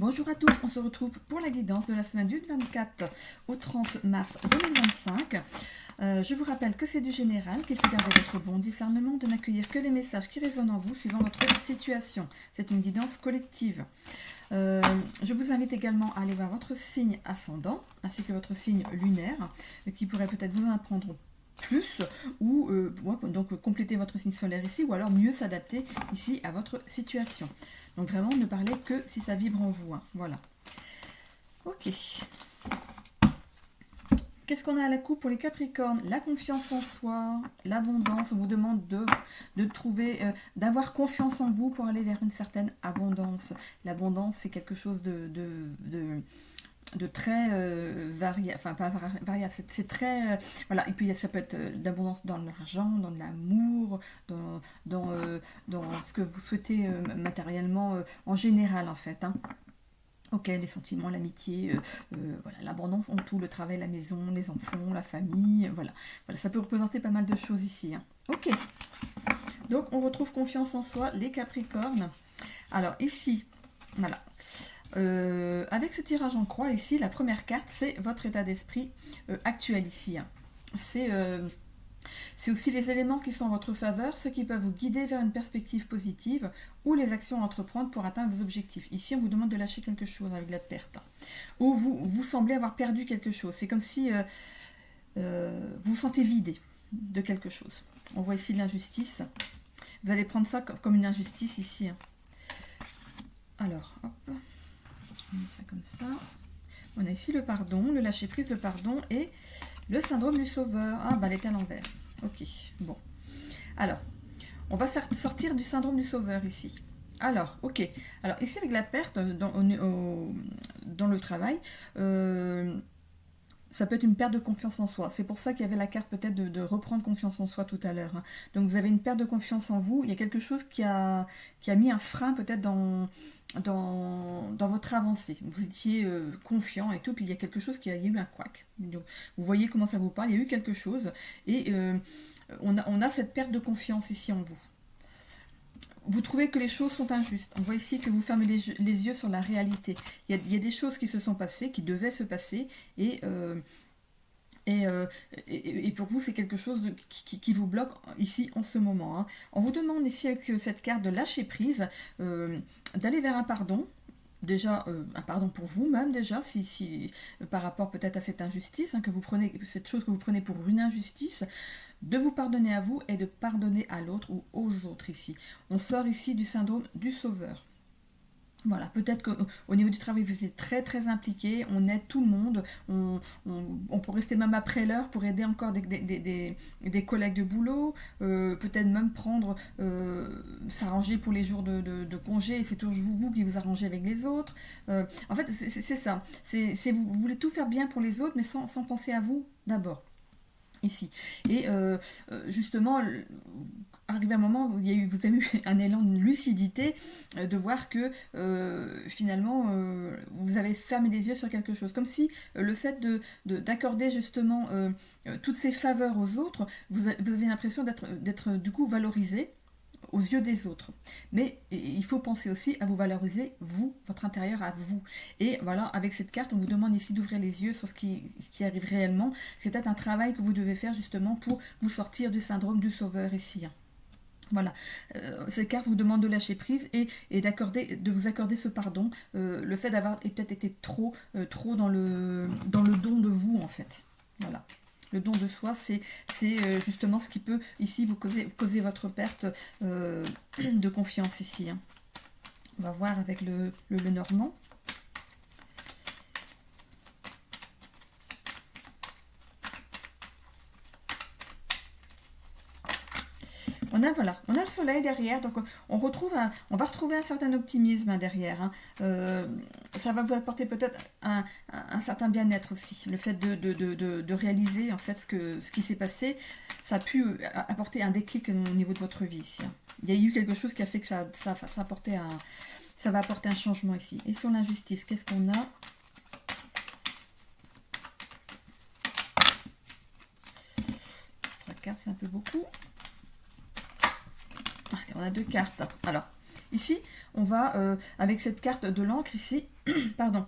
Bonjour à tous, on se retrouve pour la guidance de la semaine du 24 au 30 mars 2025. Je vous rappelle que c'est du général, qu'il faut garder votre bon discernement, de n'accueillir que les messages qui résonnent en vous suivant votre situation. C'est une guidance collective. Je vous invite également à aller voir votre signe ascendant, ainsi que votre signe lunaire, qui pourrait peut-être vous en apprendre plus, ou donc compléter votre signe solaire ici, ou alors mieux s'adapter ici à votre situation. Donc vraiment, ne parlez que si ça vibre en vous. Hein. Voilà. Ok. Qu'est-ce qu'on a à la coupe pour les Capricornes? La confiance en soi, l'abondance. On vous demande de trouver, d'avoir confiance en vous pour aller vers une certaine abondance. L'abondance, c'est quelque chose de très variable, enfin pas variable, c'est très voilà. Et puis ça peut être d'abondance dans l'argent, dans l'amour, dans ce que vous souhaitez matériellement en général en fait. Hein. Ok, les sentiments, l'amitié, voilà, l'abondance en tout, le travail, la maison, les enfants, la famille, voilà. Voilà, ça peut représenter pas mal de choses ici. Hein. Ok, donc on retrouve confiance en soi, les Capricornes. Alors ici, voilà. Avec ce tirage en croix ici, la première carte, c'est votre état d'esprit actuel ici. Hein. C'est aussi les éléments qui sont en votre faveur, ceux qui peuvent vous guider vers une perspective positive ou les actions à entreprendre pour atteindre vos objectifs. Ici, on vous demande de lâcher quelque chose avec la perte. Ou vous semblez avoir perdu quelque chose. C'est comme si vous vous sentez vidé de quelque chose. On voit ici l'injustice. Vous allez prendre ça comme une injustice ici. Hein. Alors, hop. On met ça comme ça. On a ici le pardon, le lâcher prise, le pardon et le syndrome du sauveur. Ah, bah, elle est à l'envers. Ok, bon. Alors, on va sortir du syndrome du sauveur ici. Alors, ok. Alors, ici, avec la perte dans le travail, ça peut être une perte de confiance en soi. C'est pour ça qu'il y avait la carte peut-être de reprendre confiance en soi tout à l'heure. Hein. Donc, vous avez une perte de confiance en vous. Il y a quelque chose qui a mis un frein peut-être dans votre avancée. Vous étiez confiant et tout, puis il y a quelque chose il y a eu un couac. Donc, vous voyez comment ça vous parle, il y a eu quelque chose, et on a cette perte de confiance ici en vous. Vous trouvez que les choses sont injustes. On voit ici que vous fermez les yeux sur la réalité. Il y a des choses qui se sont passées, qui devaient se passer, et pour vous, c'est quelque chose qui vous bloque ici en ce moment. Hein. On vous demande ici avec cette carte de lâcher prise, d'aller vers un pardon. Déjà, un pardon pour vous-même déjà, si par rapport peut-être à cette injustice, hein, que vous prenez, cette chose que vous prenez pour une injustice, de vous pardonner à vous et de pardonner à l'autre ou aux autres ici. On sort ici du syndrome du sauveur. Voilà, peut-être qu'au niveau du travail, vous êtes très très impliqué, on aide tout le monde, on peut rester même après l'heure pour aider encore des collègues de boulot, peut-être même s'arranger pour les jours de congé, et c'est toujours vous qui vous arrangez avec les autres. En fait, c'est ça, vous voulez tout faire bien pour les autres, mais sans penser à vous d'abord. Ici. Et justement, arrivé un moment où vous avez eu un élan de lucidité, de voir que finalement vous avez fermé les yeux sur quelque chose. Comme si le fait d'accorder justement toutes ces faveurs aux autres, vous avez l'impression d'être du coup valorisé aux yeux des autres. Mais il faut penser aussi à vous valoriser, vous, votre intérieur à vous. Et voilà, avec cette carte, on vous demande ici d'ouvrir les yeux sur ce qui arrive réellement. C'est peut-être un travail que vous devez faire justement pour vous sortir du syndrome du sauveur ici. Voilà, cette carte vous demande de lâcher prise et de vous accorder ce pardon, le fait d'avoir peut-être été trop dans le don de vous en fait. Voilà. Le don de soi, c'est justement ce qui peut ici vous causer votre perte de confiance ici. Hein. On va voir avec le Normand. On a le soleil derrière, donc on va retrouver un certain optimisme derrière. Hein. Ça va vous apporter peut-être un certain bien-être aussi. Le fait de réaliser en fait ce qui s'est passé, ça a pu apporter un déclic au niveau de votre vie ici. Hein. Il y a eu quelque chose qui a fait que ça va apporter un changement ici. Et sur l'injustice, qu'est-ce qu'on a? La carte, c'est un peu beaucoup. On a deux cartes. Alors, Ici, on va, avec cette carte de l'encre ici, pardon,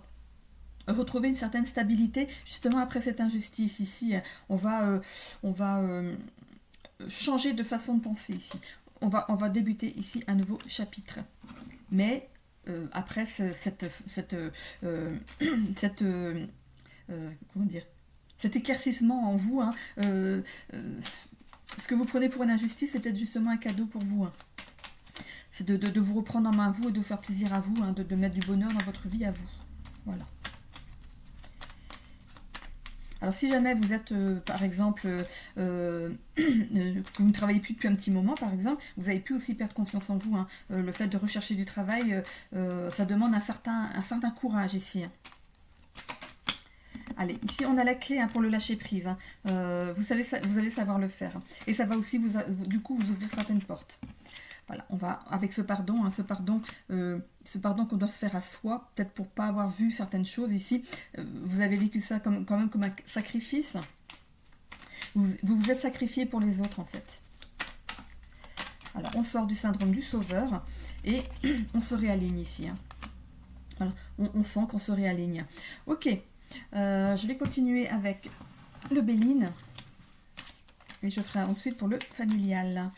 retrouver une certaine stabilité justement après cette injustice. Ici, on va changer de façon de penser ici. On va débuter ici un nouveau chapitre. Mais après comment dire, cet éclaircissement en vous, hein, ce que vous prenez pour une injustice, c'est peut-être justement un cadeau pour vous. Hein. C'est de vous reprendre en main vous et de faire plaisir à vous, hein, de mettre du bonheur dans votre vie à vous. Voilà. Alors si jamais vous êtes, par exemple, que vous ne travaillez plus depuis un petit moment, par exemple, vous avez pu aussi perdre confiance en vous. Hein. Le fait de rechercher du travail, ça demande un certain courage ici. Hein. Allez, ici on a la clé, hein, pour le lâcher prise. Hein. Vous allez savoir le faire. Et ça va aussi du coup vous ouvrir certaines portes. Voilà, on va avec ce pardon, hein, ce pardon qu'on doit se faire à soi, peut-être pour pas avoir vu certaines choses ici. Vous avez vécu ça quand même comme un sacrifice. Vous vous êtes sacrifié pour les autres en fait. Alors on sort du syndrome du sauveur et on se réaligne ici. Hein. Voilà, on sent qu'on se réaligne. Ok, je vais continuer avec le Béline et je ferai ensuite pour le familial.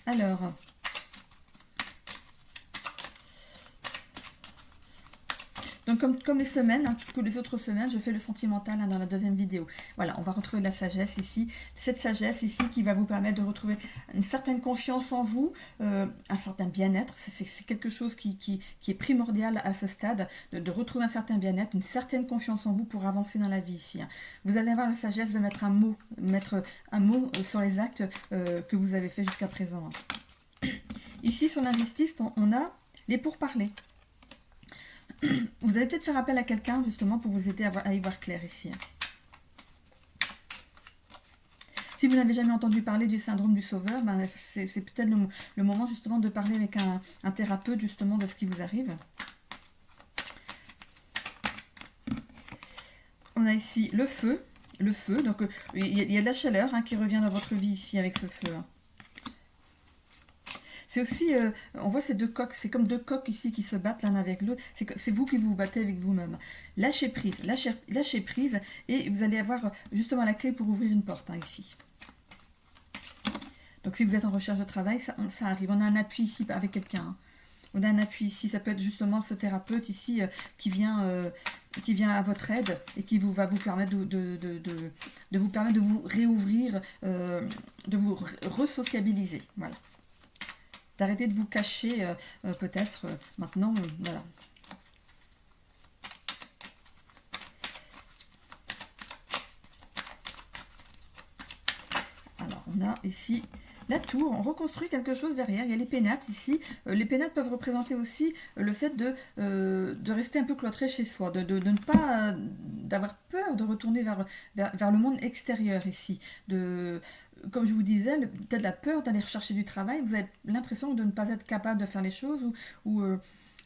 Alors, donc comme les semaines, hein, toutes les autres semaines, je fais le sentimental, hein, dans la deuxième vidéo. Voilà, on va retrouver de la sagesse ici. Cette sagesse ici qui va vous permettre de retrouver une certaine confiance en vous, un certain bien-être. C'est quelque chose qui est primordial à ce stade, de retrouver un certain bien-être, une certaine confiance en vous pour avancer dans la vie ici. Hein. Vous allez avoir la sagesse de mettre un mot sur les actes que vous avez fait jusqu'à présent. Hein. Ici, sur l'injustice, on a les pourparlers. Vous allez peut-être faire appel à quelqu'un justement pour vous aider à y voir clair ici. Si vous n'avez jamais entendu parler du syndrome du sauveur, ben c'est peut-être le moment justement de parler avec un thérapeute justement de ce qui vous arrive. On a ici le feu, donc il y a de la chaleur, hein, qui revient dans votre vie ici avec ce feu. Hein. C'est aussi, on voit ces deux coques, c'est comme deux coques ici qui se battent l'un avec l'autre. C'est vous qui vous battez avec vous-même. Lâchez prise, et vous allez avoir justement la clé pour ouvrir une porte, hein, ici. Donc si vous êtes en recherche de travail, ça arrive. On a un appui ici avec quelqu'un. Hein. On a un appui ici, ça peut être justement ce thérapeute ici qui vient à votre aide et qui va vous permettre de vous réouvrir, de vous resociabiliser. Voilà. D'arrêter de vous cacher, peut-être, maintenant, voilà. Alors, on a ici la tour, on reconstruit quelque chose derrière, il y a les pénates ici. Les pénates peuvent représenter aussi le fait de rester un peu cloîtré chez soi, de ne pas, d'avoir peur de retourner vers le monde extérieur ici, comme je vous disais, peut-être la peur d'aller rechercher du travail, vous avez l'impression de ne pas être capable de faire les choses ou de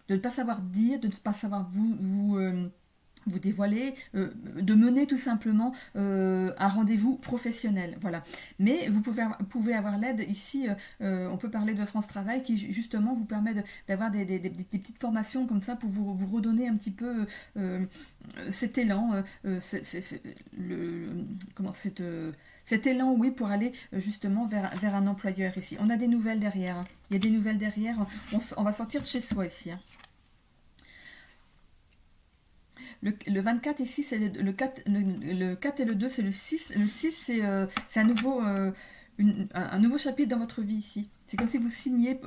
ne pas savoir dire, de ne pas savoir vous dévoiler, de mener tout simplement un rendez-vous professionnel. Voilà. Mais vous pouvez avoir l'aide ici, on peut parler de France Travail qui justement vous permet d'avoir des petites formations comme ça pour vous redonner un petit peu cet élan, cet élan, oui, pour aller justement vers un employeur ici. On a des nouvelles derrière. Hein. Il y a des nouvelles derrière. On va sortir de chez soi ici. Hein. Le 24 ici, c'est le 4 et le 2, c'est le 6. Le 6, c'est un nouveau chapitre dans votre vie ici. C'est comme si vous signiez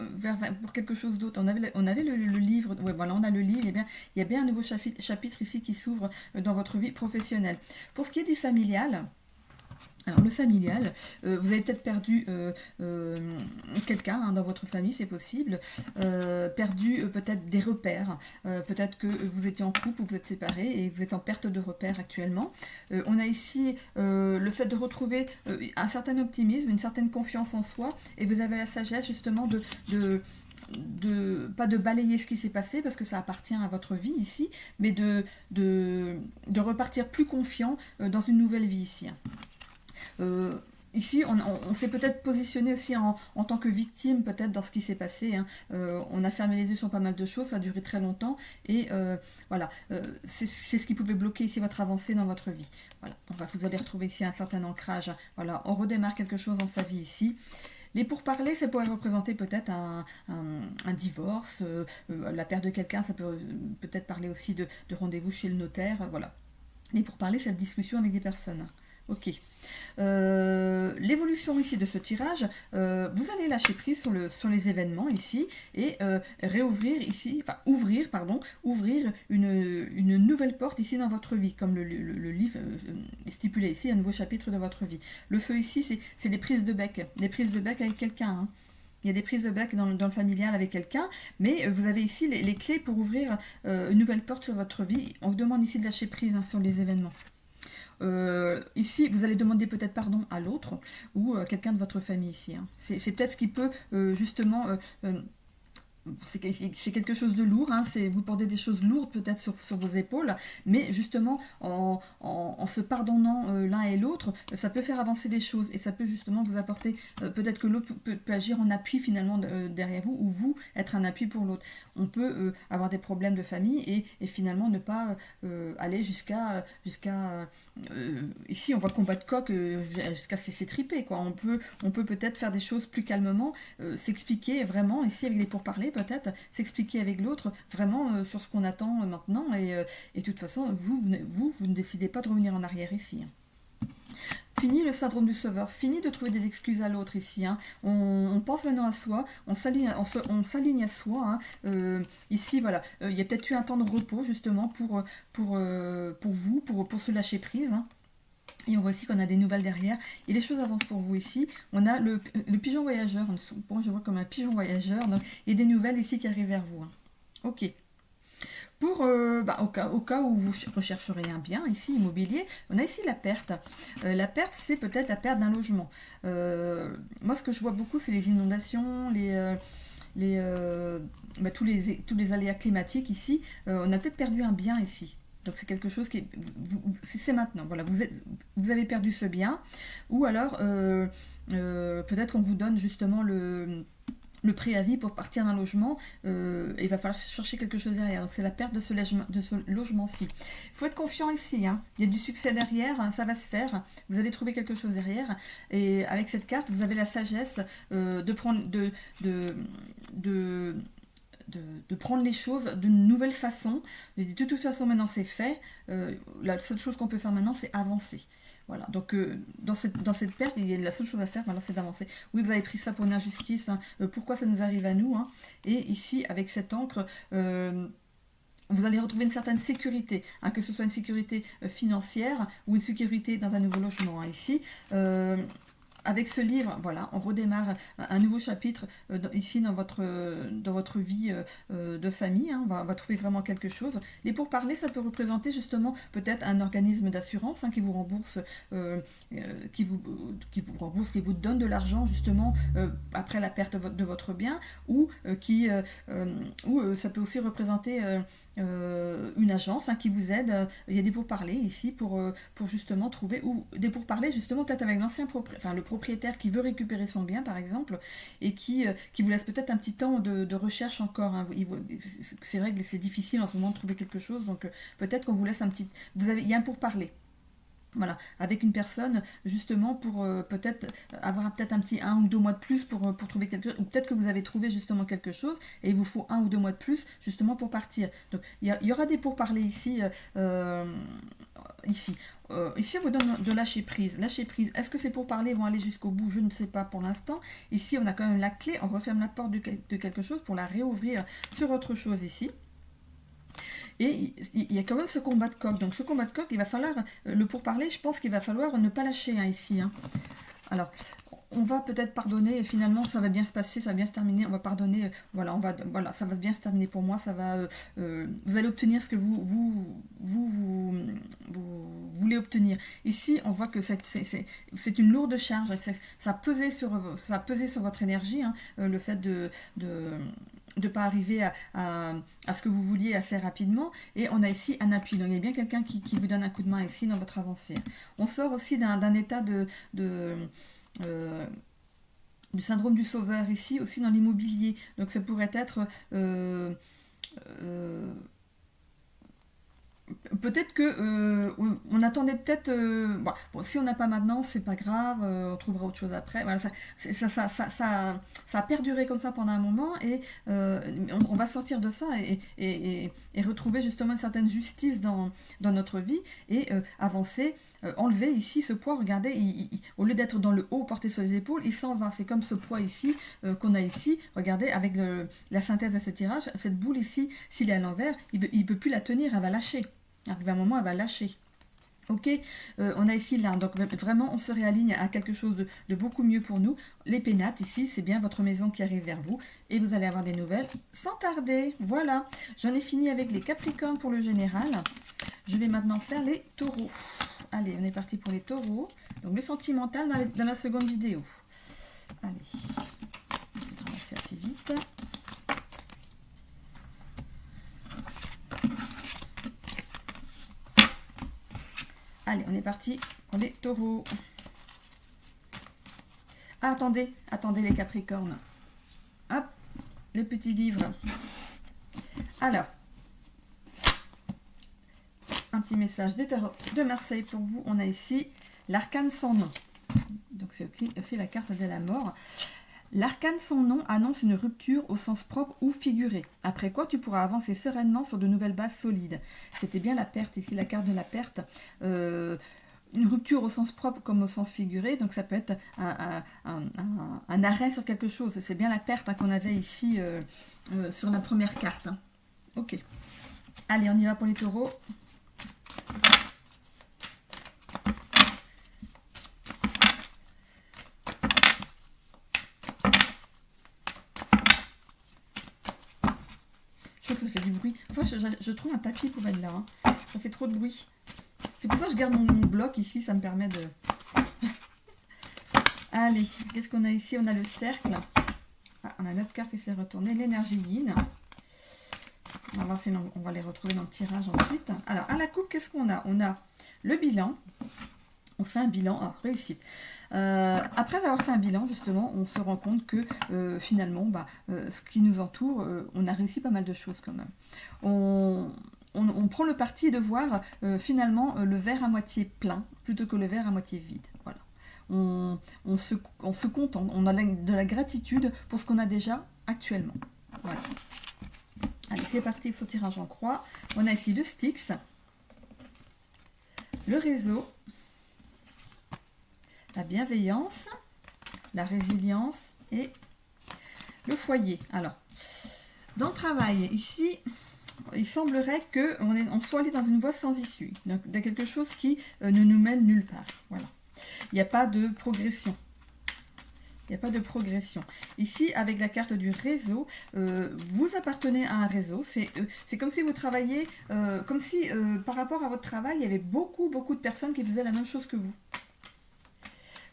pour quelque chose d'autre. On avait le livre, ouais, voilà, on a le livre, il y a bien un nouveau chapitre ici qui s'ouvre dans votre vie professionnelle. Pour ce qui est du familial, alors le familial, vous avez peut-être perdu quelqu'un, hein, dans votre famille, c'est possible, perdu peut-être des repères, peut-être que vous étiez en couple ou vous êtes séparés et vous êtes en perte de repères actuellement. On a ici le fait de retrouver un certain optimisme, une certaine confiance en soi, et vous avez la sagesse justement pas de balayer ce qui s'est passé parce que ça appartient à votre vie ici, mais de repartir plus confiant dans une nouvelle vie ici. Ici, on s'est peut-être positionné aussi en tant que victime, peut-être dans ce qui s'est passé. Hein. On a fermé les yeux sur pas mal de choses, ça a duré très longtemps. Et voilà, c'est ce qui pouvait bloquer ici votre avancée dans votre vie. Voilà, donc, vous allez retrouver ici un certain ancrage. Voilà, on redémarre quelque chose dans sa vie ici. Les pourparlers, ça pourrait représenter peut-être un divorce, la perte de quelqu'un, ça peut peut-être parler aussi de rendez-vous chez le notaire. Voilà. Les pourparlers, c'est la discussion avec des personnes. Ok. L'évolution ici de ce tirage, vous allez lâcher prise sur les événements ici et réouvrir ici, enfin ouvrir une nouvelle porte ici dans votre vie, comme le livre stipulé ici, un nouveau chapitre de votre vie. Le feu ici, c'est les prises de bec avec quelqu'un. Hein. Il y a des prises de bec dans le familial avec quelqu'un, mais vous avez ici les clés pour ouvrir une nouvelle porte sur votre vie. On vous demande ici de lâcher prise sur les événements. Ici, vous allez demander peut-être pardon à l'autre ou à quelqu'un de votre famille ici. Hein. C'est peut-être ce qui peut justement... c'est quelque chose de lourd, hein, vous portez des choses lourdes peut-être sur vos épaules, mais justement en se pardonnant l'un et l'autre, ça peut faire avancer des choses et ça peut justement vous apporter, peut-être que l'autre peut agir en appui finalement derrière vous ou vous être un appui pour l'autre. On peut avoir des problèmes de famille et finalement ne pas aller jusqu'à ici on voit combat de coq jusqu'à s'étriper quoi. On peut peut-être faire des choses plus calmement, s'expliquer vraiment ici avec les pourparlers peut-être, s'expliquer avec l'autre vraiment sur ce qu'on attend maintenant et de toute façon vous ne décidez pas de revenir en arrière ici. Fini le syndrome du sauveur, fini de trouver des excuses à l'autre ici. Hein. On pense maintenant à soi, on s'aligne à soi. Hein. Ici, voilà, il y a peut-être eu un temps de repos justement pour vous, pour se lâcher prise. Hein. Et on voit aussi qu'on a des nouvelles derrière. Et les choses avancent pour vous ici. On a le pigeon voyageur. Bon, je vois comme un pigeon voyageur. Donc, il y a des nouvelles ici qui arrivent vers vous. Hein. Ok. Pour, au cas où vous rechercherez un bien ici immobilier, on a ici la perte. La perte, c'est peut-être la perte d'un logement. Moi, ce que je vois beaucoup, c'est les inondations, tous les aléas climatiques ici. On a peut-être perdu un bien ici. Donc c'est quelque chose qui c'est maintenant. Voilà, vous avez perdu ce bien, ou alors peut-être qu'on vous donne justement le préavis pour partir d'un logement, il va falloir chercher quelque chose derrière. Donc c'est la perte de ce logement-ci. Il faut être confiant ici. Hein. Il y a du succès derrière, hein, ça va se faire. Vous allez trouver quelque chose derrière. Et avec cette carte, vous avez la sagesse de prendre les choses d'une nouvelle façon. De toute façon, maintenant c'est fait. La seule chose qu'on peut faire maintenant, c'est avancer. Voilà, donc dans cette perte, la seule chose à faire maintenant, c'est d'avancer. Oui, vous avez pris ça pour une injustice. Hein. Pourquoi ça nous arrive à nous hein. Et ici, avec cette encre, vous allez retrouver une certaine sécurité, hein, que ce soit une sécurité financière ou une sécurité dans un nouveau logement. Hein, ici, avec ce livre, voilà, on redémarre un nouveau chapitre ici dans votre vie de famille. Hein, on va trouver vraiment quelque chose. Les pourparlers, ça peut représenter justement peut-être un organisme d'assurance hein, qui vous rembourse, qui vous donne de l'argent justement après la perte de votre bien, ou ça peut aussi représenter une agence hein, qui vous aide. Il y a des pourparlers ici pour justement trouver, ou des pourparlers justement peut-être avec l'ancien le propriétaire qui veut récupérer son bien par exemple et qui vous laisse peut-être un petit temps de recherche encore. Hein. C'est vrai que c'est difficile en ce moment de trouver quelque chose, donc peut-être qu'on vous laisse il y a un pourparler. Voilà, avec une personne justement pour peut-être avoir peut-être un ou 2 mois de plus pour trouver quelque chose, ou peut-être que vous avez trouvé justement quelque chose et il vous faut 1 ou 2 mois de plus justement pour partir. Donc il y aura des pourparlers ici. Ici, on vous donne de lâcher prise. Lâcher prise. Est-ce que ces pourparlers vont aller jusqu'au bout? Je ne sais pas pour l'instant. Ici, on a quand même la clé. On referme la porte de quelque chose pour la réouvrir sur autre chose ici. Et il y a quand même ce combat de coq. Donc ce combat de coq, il va falloir, le pourparler, je pense qu'il va falloir ne pas lâcher hein, ici. Hein. Alors, on va peut-être pardonner, et finalement ça va bien se passer, ça va bien se terminer, on va pardonner, voilà, ça va bien se terminer pour moi, ça va, vous allez obtenir ce que vous voulez obtenir. Ici, on voit que c'est une lourde charge, ça a pesé sur votre énergie, hein, le fait de pas arriver à ce que vous vouliez assez rapidement, et on a ici un appui, donc il y a bien quelqu'un qui vous donne un coup de main ici dans votre avancée. On sort aussi d'un état du syndrome du sauveur ici, aussi dans l'immobilier. Donc ça pourrait être... peut-être que on attendait peut-être bon, si on n'a pas maintenant c'est pas grave, on trouvera autre chose après, voilà, ça a perduré comme ça pendant un moment et on va sortir de ça et retrouver justement une certaine justice dans notre vie et avancer, enlever ici ce poids, regardez, au lieu d'être dans le haut porté sur les épaules, il s'en va, c'est comme ce poids ici qu'on a ici, regardez avec la synthèse de ce tirage, cette boule ici, s'il est à l'envers, il ne peut plus la tenir, elle va lâcher. Arrive un moment, elle va lâcher. Ok, on a ici là, donc vraiment on se réaligne à quelque chose de beaucoup mieux pour nous. Les pénates ici, c'est bien votre maison qui arrive vers vous et vous allez avoir des nouvelles sans tarder. Voilà, j'en ai fini avec les capricornes pour le général. Je vais maintenant faire les taureaux. Allez, on est parti pour les taureaux. Donc le sentimental dans la seconde vidéo. Allez, je vais ramasser assez vite. Allez, on est parti pour les taureaux. Ah, attendez les capricornes. Hop, le petit livre. Alors, un petit message des tarots de Marseille pour vous. On a ici l'arcane sans nom. Donc c'est aussi la carte de la mort. L'arcane sans nom annonce une rupture au sens propre ou figuré, après quoi tu pourras avancer sereinement sur de nouvelles bases solides. C'était bien la perte, ici la carte de la perte. Une rupture au sens propre comme au sens figuré, donc ça peut être un arrêt sur quelque chose. C'est bien la perte qu'on avait ici sur la première carte. Ok. Allez, on y va pour les taureaux. Je trouve que ça fait du bruit. Enfin, je trouve un tapis pour mettre là. Hein. Ça fait trop de bruit. C'est pour ça que je garde mon bloc ici. Ça me permet de... Allez, qu'est-ce qu'on a ici? On a le cercle. Ah, on a notre carte qui s'est retournée. L'énergie yin. On va voir si on va les retrouver dans le tirage ensuite. Alors, à la coupe, qu'est-ce qu'on a? On a le bilan. On fait un bilan réussi. Après avoir fait un bilan, justement, on se rend compte que finalement, ce qui nous entoure, on a réussi pas mal de choses quand même. On prend le parti de voir finalement le verre à moitié plein plutôt que le verre à moitié vide. Voilà. On se contente, on a de la gratitude pour ce qu'on a déjà actuellement. Voilà. Allez, c'est parti pour ce tirage en croix. On a ici le Styx, le réseau, la bienveillance, la résilience et le foyer. Alors, dans le travail, ici, il semblerait qu'on soit allé dans une voie sans issue, donc dans quelque chose qui ne nous mène nulle part. Voilà. Il n'y a pas de progression. Il n'y a pas de progression. Ici, avec la carte du réseau, vous appartenez à un réseau. C'est comme si vous travailliez, comme si par rapport à votre travail, il y avait beaucoup de personnes qui faisaient la même chose que vous.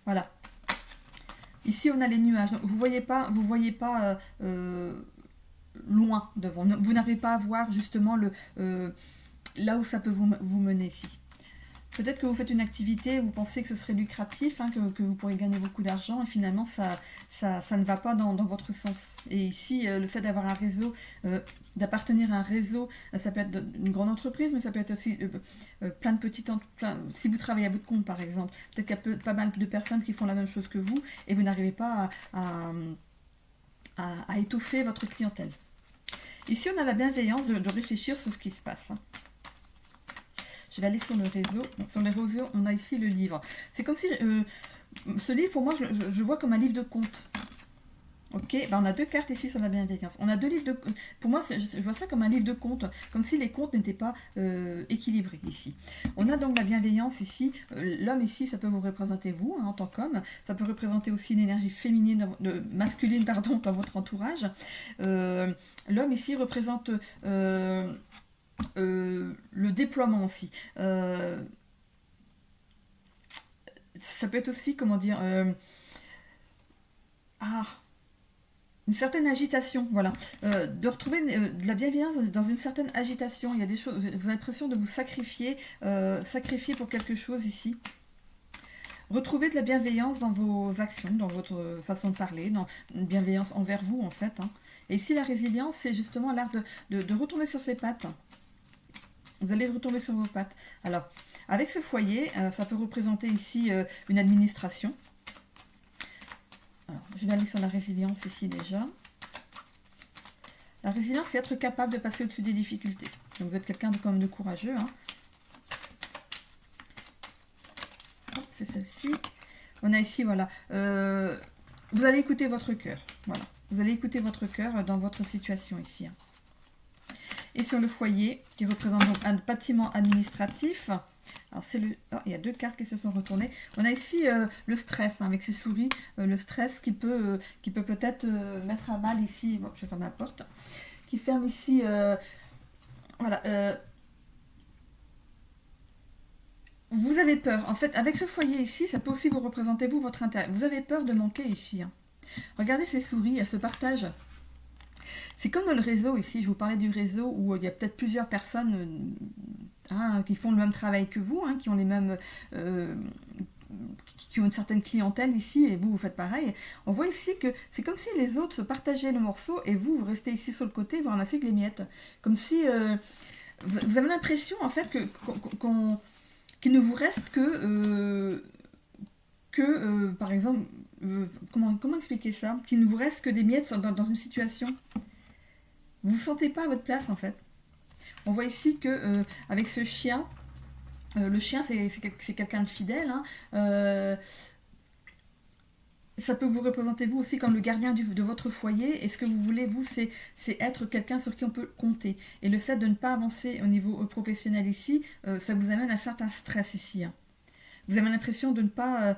Voilà. Ici, on a les nuages. Donc, vous voyez pas loin devant. Vous n'arrivez pas à voir justement là où ça peut vous mener ici. Peut-être que vous faites une activité, vous pensez que ce serait lucratif, hein, que vous pourrez gagner beaucoup d'argent, et finalement, ça ne va pas dans votre sens. Et ici, le fait d'avoir un réseau, d'appartenir à un réseau, ça peut être une grande entreprise, mais ça peut être aussi plein de petites... si vous travaillez à votre compte, par exemple, peut-être qu'il y a pas mal de personnes qui font la même chose que vous, et vous n'arrivez pas à étoffer votre clientèle. Ici, on a la bienveillance de réfléchir sur ce qui se passe. Hein. Je vais aller sur le réseau. Donc, sur les réseaux, on a ici le livre. C'est comme si... ce livre, pour moi, je vois comme un livre de contes. Ok, on a deux cartes ici sur la bienveillance. On a deux livres de... Pour moi, je vois ça comme un livre de contes. Comme si les contes n'étaient pas équilibrés ici. On a donc la bienveillance ici. L'homme ici, ça peut vous représenter vous, hein, en tant qu'homme. Ça peut représenter aussi une énergie féminine, masculine, pardon, dans votre entourage. L'homme ici représente... le déploiement aussi. Ça peut être aussi, comment dire, une certaine agitation, voilà. De retrouver de la bienveillance dans une certaine agitation. Il y a des choses, vous avez l'impression de vous sacrifier pour quelque chose ici. Retrouvez de la bienveillance dans vos actions, dans votre façon de parler, dans une bienveillance envers vous en fait. Hein. Et ici la résilience, c'est justement l'art de retomber sur ses pattes. Vous allez retomber sur vos pattes. Alors, avec ce foyer, ça peut représenter ici une administration. Alors, je vais aller sur la résilience ici déjà. La résilience, c'est être capable de passer au-dessus des difficultés. Donc, vous êtes quelqu'un comme de courageux. Hein. C'est celle-ci. On a ici, voilà. Vous allez écouter votre cœur. Voilà. Vous allez écouter votre cœur dans votre situation ici. Hein. Et sur le foyer, qui représente donc un bâtiment administratif. Alors, c'est le... Oh, il y a 2 cartes qui se sont retournées. On a ici le stress, hein, avec ces souris. Le stress qui peut peut-être mettre à mal ici... Bon, je ferme la porte. Qui ferme ici... voilà. Vous avez peur. En fait, avec ce foyer ici, ça peut aussi vous représenter, vous, votre intérêt. Vous avez peur de manquer ici. Hein. Regardez ces souris, elles se partagent. C'est comme dans le réseau ici, je vous parlais du réseau où il y a peut-être plusieurs personnes qui font le même travail que vous, hein, qui ont les mêmes... qui ont une certaine clientèle ici, et vous faites pareil. On voit ici que c'est comme si les autres se partageaient le morceau, et vous restez ici sur le côté, vous ramassez que les miettes. Comme si... vous avez l'impression, en fait, qu'il ne vous reste par exemple, comment expliquer ça? Qu'il ne vous reste que des miettes dans une situation. Vous ne vous sentez pas à votre place, en fait. On voit ici que avec ce chien, le chien, c'est quelqu'un de fidèle. Hein, ça peut vous représenter, vous aussi, comme le gardien de votre foyer. Et ce que vous voulez, vous, c'est être quelqu'un sur qui on peut compter. Et le fait de ne pas avancer au niveau professionnel ici, ça vous amène à un certain stress ici. Hein. Vous avez l'impression de ne pas...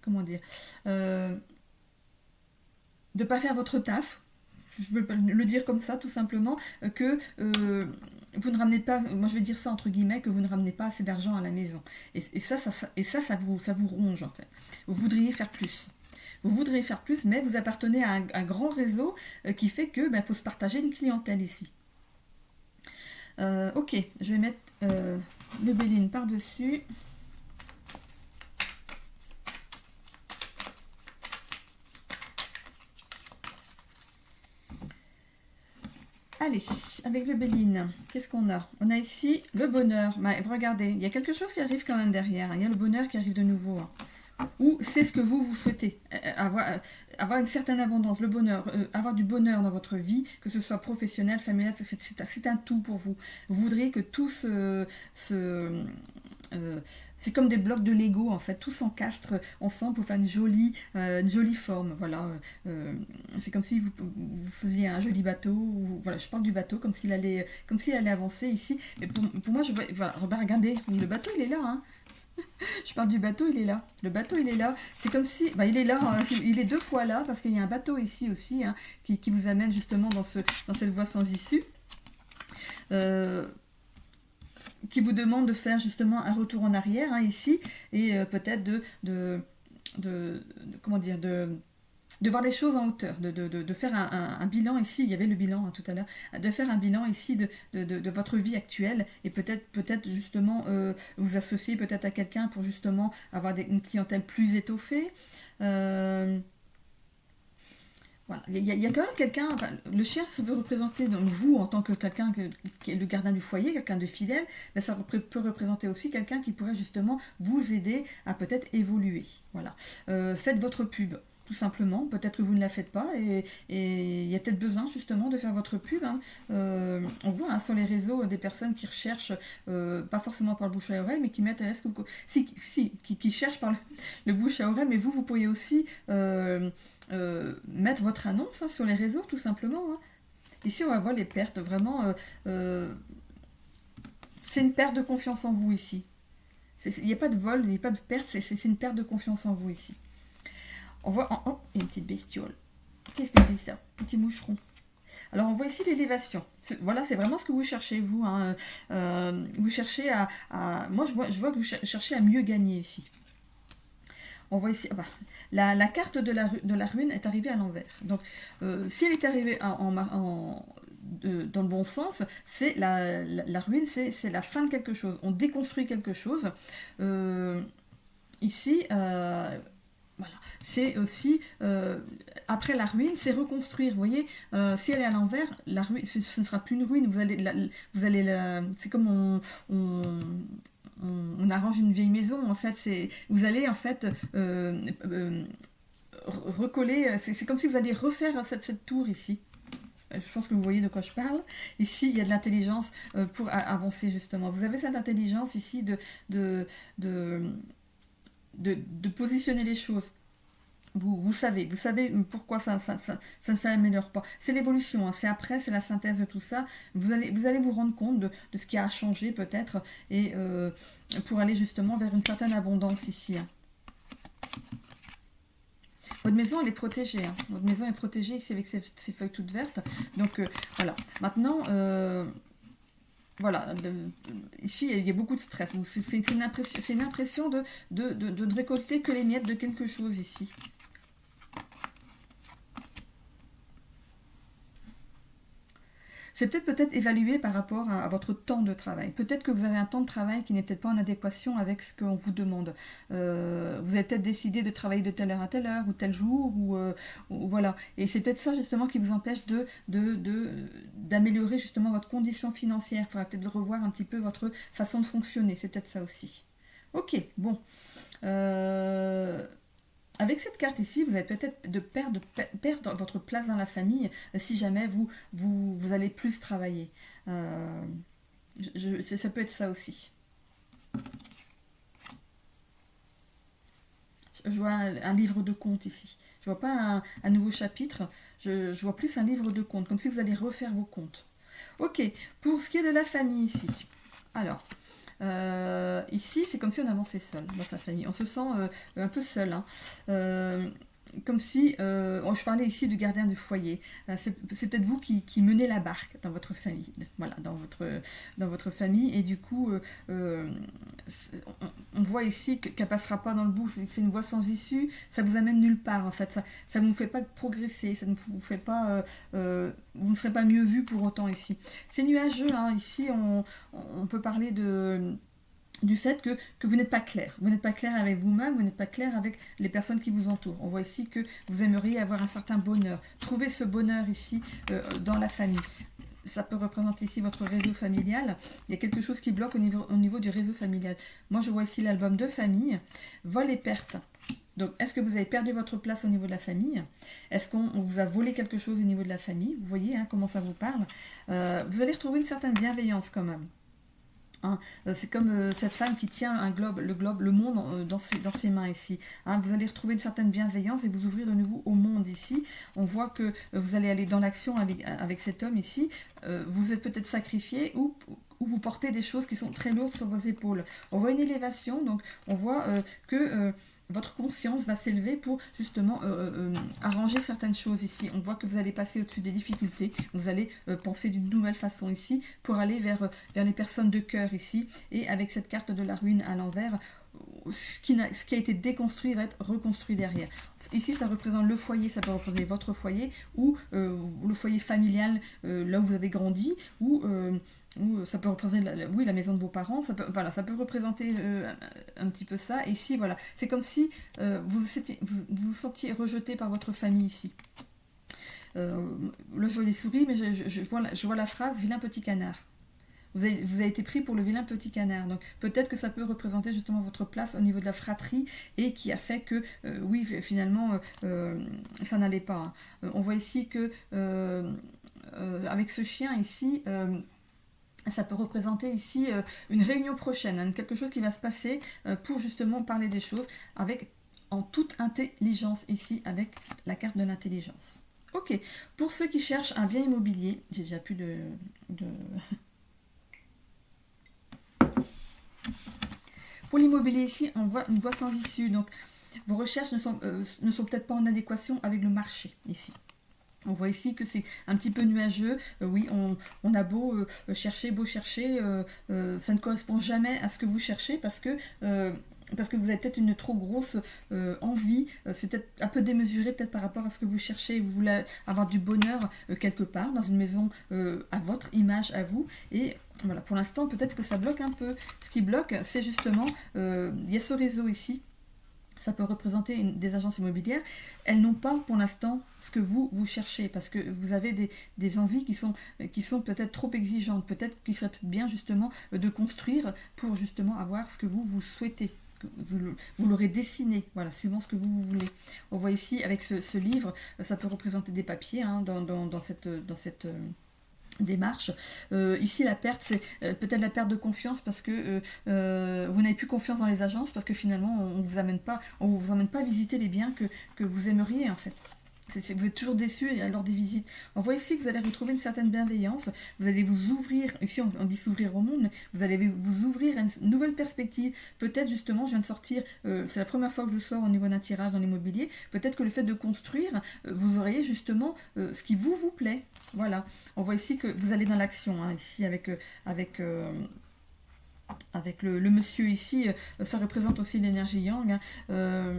comment dire de ne pas faire votre taf. Je veux le dire comme ça, tout simplement, que vous ne ramenez pas, moi je vais dire ça entre guillemets, que vous ne ramenez pas assez d'argent à la maison. Et ça vous ronge, en fait. Vous voudriez faire plus. Vous voudriez faire plus, mais vous appartenez à un grand réseau qui fait que faut se partager une clientèle ici. Ok, je vais mettre le Béline par-dessus. Allez, avec le Béline, qu'est-ce qu'on a? On a ici le bonheur. Regardez, il y a quelque chose qui arrive quand même derrière. Hein. Il y a le bonheur qui arrive de nouveau. Hein. Ou c'est ce que vous souhaitez. Avoir une certaine abondance, le bonheur, avoir du bonheur dans votre vie, que ce soit professionnel, familial, c'est un tout pour vous. Vous voudriez que tout c'est comme des blocs de Lego, en fait, tout s'encastre ensemble pour faire une jolie forme. Voilà, c'est comme si vous faisiez un joli bateau. Voilà, je parle du bateau comme s'il allait avancer ici. Mais pour moi, voilà, regardez, le bateau il est là. Hein. Je parle du bateau, il est là. Le bateau, il est là. C'est comme si... il est là, il est 2 fois là, parce qu'il y a un bateau ici aussi, hein, qui vous amène justement dans cette voie sans issue. Qui vous demande de faire justement un retour en arrière, hein, ici, et peut-être comment dire, de voir les choses en hauteur, de faire un bilan ici, il y avait le bilan hein, tout à l'heure, de faire un bilan ici de votre vie actuelle et peut-être justement vous associer peut-être à quelqu'un pour justement avoir une clientèle plus étoffée. Voilà. Il y a quand même quelqu'un, le chien se veut représenter, donc vous en tant que quelqu'un qui est le gardien du foyer, quelqu'un de fidèle, ça peut représenter aussi quelqu'un qui pourrait justement vous aider à peut-être évoluer. Voilà. Faites votre pub. Tout simplement, peut-être que vous ne la faites pas et il y a peut-être besoin justement de faire votre pub. Hein. On voit hein, sur les réseaux des personnes qui recherchent, pas forcément par le bouche à oreille, mais qui mettent, qui cherchent par le bouche à oreille, mais vous pourriez aussi mettre votre annonce hein, sur les réseaux tout simplement. Hein. Ici on va voir les pertes, vraiment, c'est une perte de confiance en vous ici. Il n'y a pas de vol, il n'y a pas de perte, c'est une perte de confiance en vous ici. On voit il y a une petite bestiole. Qu'est-ce que c'est ça? Petit moucheron. Alors on voit ici l'élévation. Voilà, c'est vraiment ce que vous cherchez, vous. Hein. Vous cherchez moi, je vois que vous cherchez à mieux gagner ici. On voit ici... la carte de la ruine est arrivée à l'envers. Donc, si elle est arrivée dans le bon sens, c'est la ruine, c'est la fin de quelque chose. On déconstruit quelque chose. Ici, voilà. C'est aussi, après la ruine, c'est reconstruire. Vous voyez, si elle est à l'envers, la ruine, ce ne sera plus une ruine. C'est comme on arrange une vieille maison. En fait, vous allez en fait recoller. C'est comme si vous alliez refaire cette tour ici. Je pense que vous voyez de quoi je parle. Ici, il y a de l'intelligence pour avancer justement. Vous avez cette intelligence ici de positionner les choses. Vous savez pourquoi ça ne s'améliore pas. C'est l'évolution, hein. C'est après, c'est la synthèse de tout ça. Vous allez vous rendre compte de ce qui a changé peut-être et pour aller justement vers une certaine abondance ici. Hein. Votre maison, elle est protégée. Hein. Votre maison est protégée ici avec ces feuilles toutes vertes. Donc voilà. Maintenant, voilà. Ici, il y a beaucoup de stress. C'est une impression de ne récolter que les miettes de quelque chose ici. C'est peut-être évalué par rapport à votre temps de travail. Peut-être que vous avez un temps de travail qui n'est peut-être pas en adéquation avec ce qu'on vous demande. Vous avez peut-être décidé de travailler de telle heure à telle heure, ou tel jour, ou voilà. Et c'est peut-être ça justement qui vous empêche d'améliorer justement votre condition financière. Il faudra peut-être revoir un petit peu votre façon de fonctionner. C'est peut-être ça aussi. Ok, bon. Avec cette carte ici, vous allez peut-être perdre votre place dans la famille si jamais vous allez plus travailler. Ça peut être ça aussi. Je vois un livre de contes ici. Je vois pas un nouveau chapitre, je vois plus un livre de contes, comme si vous allez refaire vos comptes. Ok, pour ce qui est de la famille ici. Alors, ici, c'est comme si on avançait seul dans sa famille. On se sent un peu seul. Hein. Comme si, je parlais ici du gardien du foyer. C'est peut-être vous qui menez la barque dans votre famille. Voilà, dans votre famille. Et du coup, on voit ici qu'elle passera pas dans le bout. C'est une voie sans issue. Ça vous amène nulle part. En fait, ça ne vous fait pas progresser. Ça ne vous fait pas. Vous ne serez pas mieux vu pour autant ici. C'est nuageux. Hein. Ici, on peut parler du fait que vous n'êtes pas clair. Vous n'êtes pas clair avec vous-même, vous n'êtes pas clair avec les personnes qui vous entourent. On voit ici que vous aimeriez avoir un certain bonheur. Trouvez ce bonheur ici dans la famille. Ça peut représenter ici votre réseau familial. Il y a quelque chose qui bloque au niveau du réseau familial. Moi, je vois ici l'album de famille, vol et perte. Donc, est-ce que vous avez perdu votre place au niveau de la famille? Est-ce qu'on vous a volé quelque chose au niveau de la famille? Vous voyez comment ça vous parle. Vous allez retrouver une certaine bienveillance quand même. Hein, c'est comme cette femme qui tient le monde dans ses mains ici. Hein, vous allez retrouver une certaine bienveillance et vous ouvrir de nouveau au monde ici. On voit que vous allez aller dans l'action avec cet homme ici. Vous êtes peut-être sacrifié ou vous portez des choses qui sont très lourdes sur vos épaules. On voit une élévation, donc on voit que votre conscience va s'élever pour justement arranger certaines choses ici. On voit que vous allez passer au-dessus des difficultés. Vous allez penser d'une nouvelle façon ici pour aller vers les personnes de cœur ici. Et avec cette carte de la ruine à l'envers, ce qui a été déconstruit va être reconstruit derrière. Ici, ça représente le foyer, ça peut représenter votre foyer ou le foyer familial, là où vous avez grandi, ou ça peut représenter la maison de vos parents, ça peut représenter un petit peu ça. Et ici, voilà, c'est comme si vous vous sentiez rejeté par votre famille ici. Là, je vois des souris, mais je vois la phrase « vilain petit canard ». Vous avez été pris pour le vilain petit canard. Donc peut-être que ça peut représenter justement votre place au niveau de la fratrie et qui a fait que, oui, finalement, ça n'allait pas. Hein. On voit ici que, avec ce chien ici, ça peut représenter ici une réunion prochaine, hein, quelque chose qui va se passer pour justement parler des choses en toute intelligence ici, avec la carte de l'intelligence. Ok, pour ceux qui cherchent un bien immobilier, j'ai déjà plus de... Pour l'immobilier ici, on voit une voie sans issue. Donc, vos recherches ne sont peut-être pas en adéquation avec le marché ici. On voit ici que c'est un petit peu nuageux. Oui, on a beau chercher, ça ne correspond jamais à ce que vous cherchez parce que parce que vous avez peut-être une trop grosse envie, c'est peut-être un peu démesuré peut-être par rapport à ce que vous cherchez, vous voulez avoir du bonheur quelque part, dans une maison à votre image, à vous, et voilà, pour l'instant peut-être que ça bloque un peu. Ce qui bloque, c'est justement, il y a ce réseau ici, ça peut représenter des agences immobilières, elles n'ont pas pour l'instant ce que vous cherchez, parce que vous avez des envies qui sont peut-être trop exigeantes, peut-être qu'il serait bien justement de construire pour justement avoir ce que vous souhaitez. Vous l'aurez dessiné, voilà, suivant ce que vous voulez. On voit ici, avec ce livre, ça peut représenter des papiers hein, dans cette démarche. Ici, la perte, c'est peut-être la perte de confiance parce que vous n'avez plus confiance dans les agences parce que finalement, on vous emmène pas visiter les biens que vous aimeriez en fait. Vous êtes toujours déçu lors des visites. On voit ici que vous allez retrouver une certaine bienveillance. Vous allez vous ouvrir, ici on dit s'ouvrir au monde, mais vous allez vous ouvrir à une nouvelle perspective. Peut-être justement, je viens de sortir, c'est la première fois que je sors au niveau d'un tirage dans l'immobilier, peut-être que le fait de construire, vous auriez justement ce qui vous plaît. Voilà. On voit ici que vous allez dans l'action, hein, ici avec le monsieur ici, ça représente aussi l'énergie yang. Hein,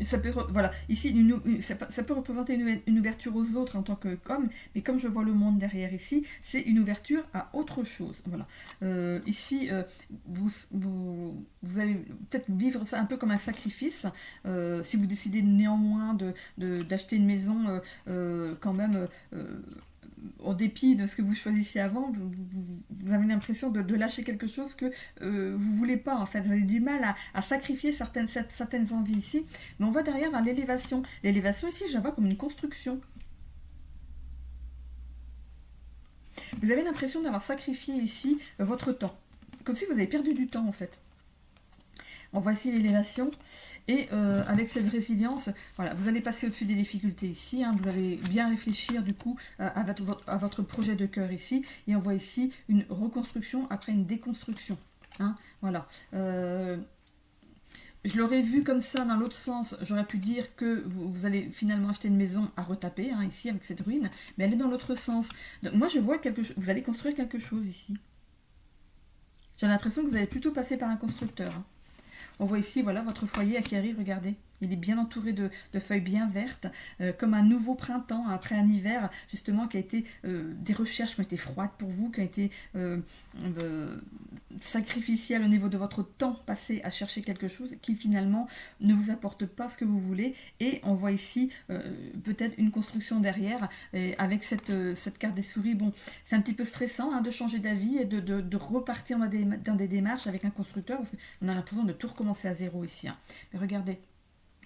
ça peut, voilà, ici, ça peut représenter une ouverture aux autres en tant qu'homme, mais comme je vois le monde derrière ici, c'est une ouverture à autre chose. Voilà. Ici, vous allez peut-être vivre ça un peu comme un sacrifice, si vous décidez néanmoins d'acheter une maison quand même en dépit de ce que vous choisissiez avant, vous avez l'impression de lâcher quelque chose que vous voulez pas en fait. Vous avez du mal à sacrifier certaines envies ici. Mais on va derrière vers l'élévation. L'élévation ici, je la vois comme une construction. Vous avez l'impression d'avoir sacrifié ici votre temps. Comme si vous avez perdu du temps en fait. On voit ici l'élévation et avec cette résilience, voilà, vous allez passer au-dessus des difficultés ici, hein, vous allez bien réfléchir du coup à votre projet de cœur ici et on voit ici une reconstruction après une déconstruction. Hein, voilà. Je l'aurais vu comme ça dans l'autre sens, j'aurais pu dire que vous allez finalement acheter une maison à retaper, hein, ici avec cette ruine, mais elle est dans l'autre sens. Donc, moi je vois quelque chose, vous allez construire quelque chose ici. J'ai l'impression que vous allez plutôt passer par un constructeur. Hein. On voit ici, voilà, votre foyer à qui arrive, regardez. Il est bien entouré de feuilles bien vertes, comme un nouveau printemps, après un hiver, justement, qui a été des recherches qui ont été froides pour vous, qui ont été sacrificielles au niveau de votre temps passé à chercher quelque chose, qui finalement ne vous apporte pas ce que vous voulez. Et on voit ici peut-être une construction derrière, et avec cette carte des souris. Bon, c'est un petit peu stressant hein, de changer d'avis et de repartir dans des démarches avec un constructeur, parce qu'on a l'impression de tout recommencer à zéro ici. Hein. Mais regardez.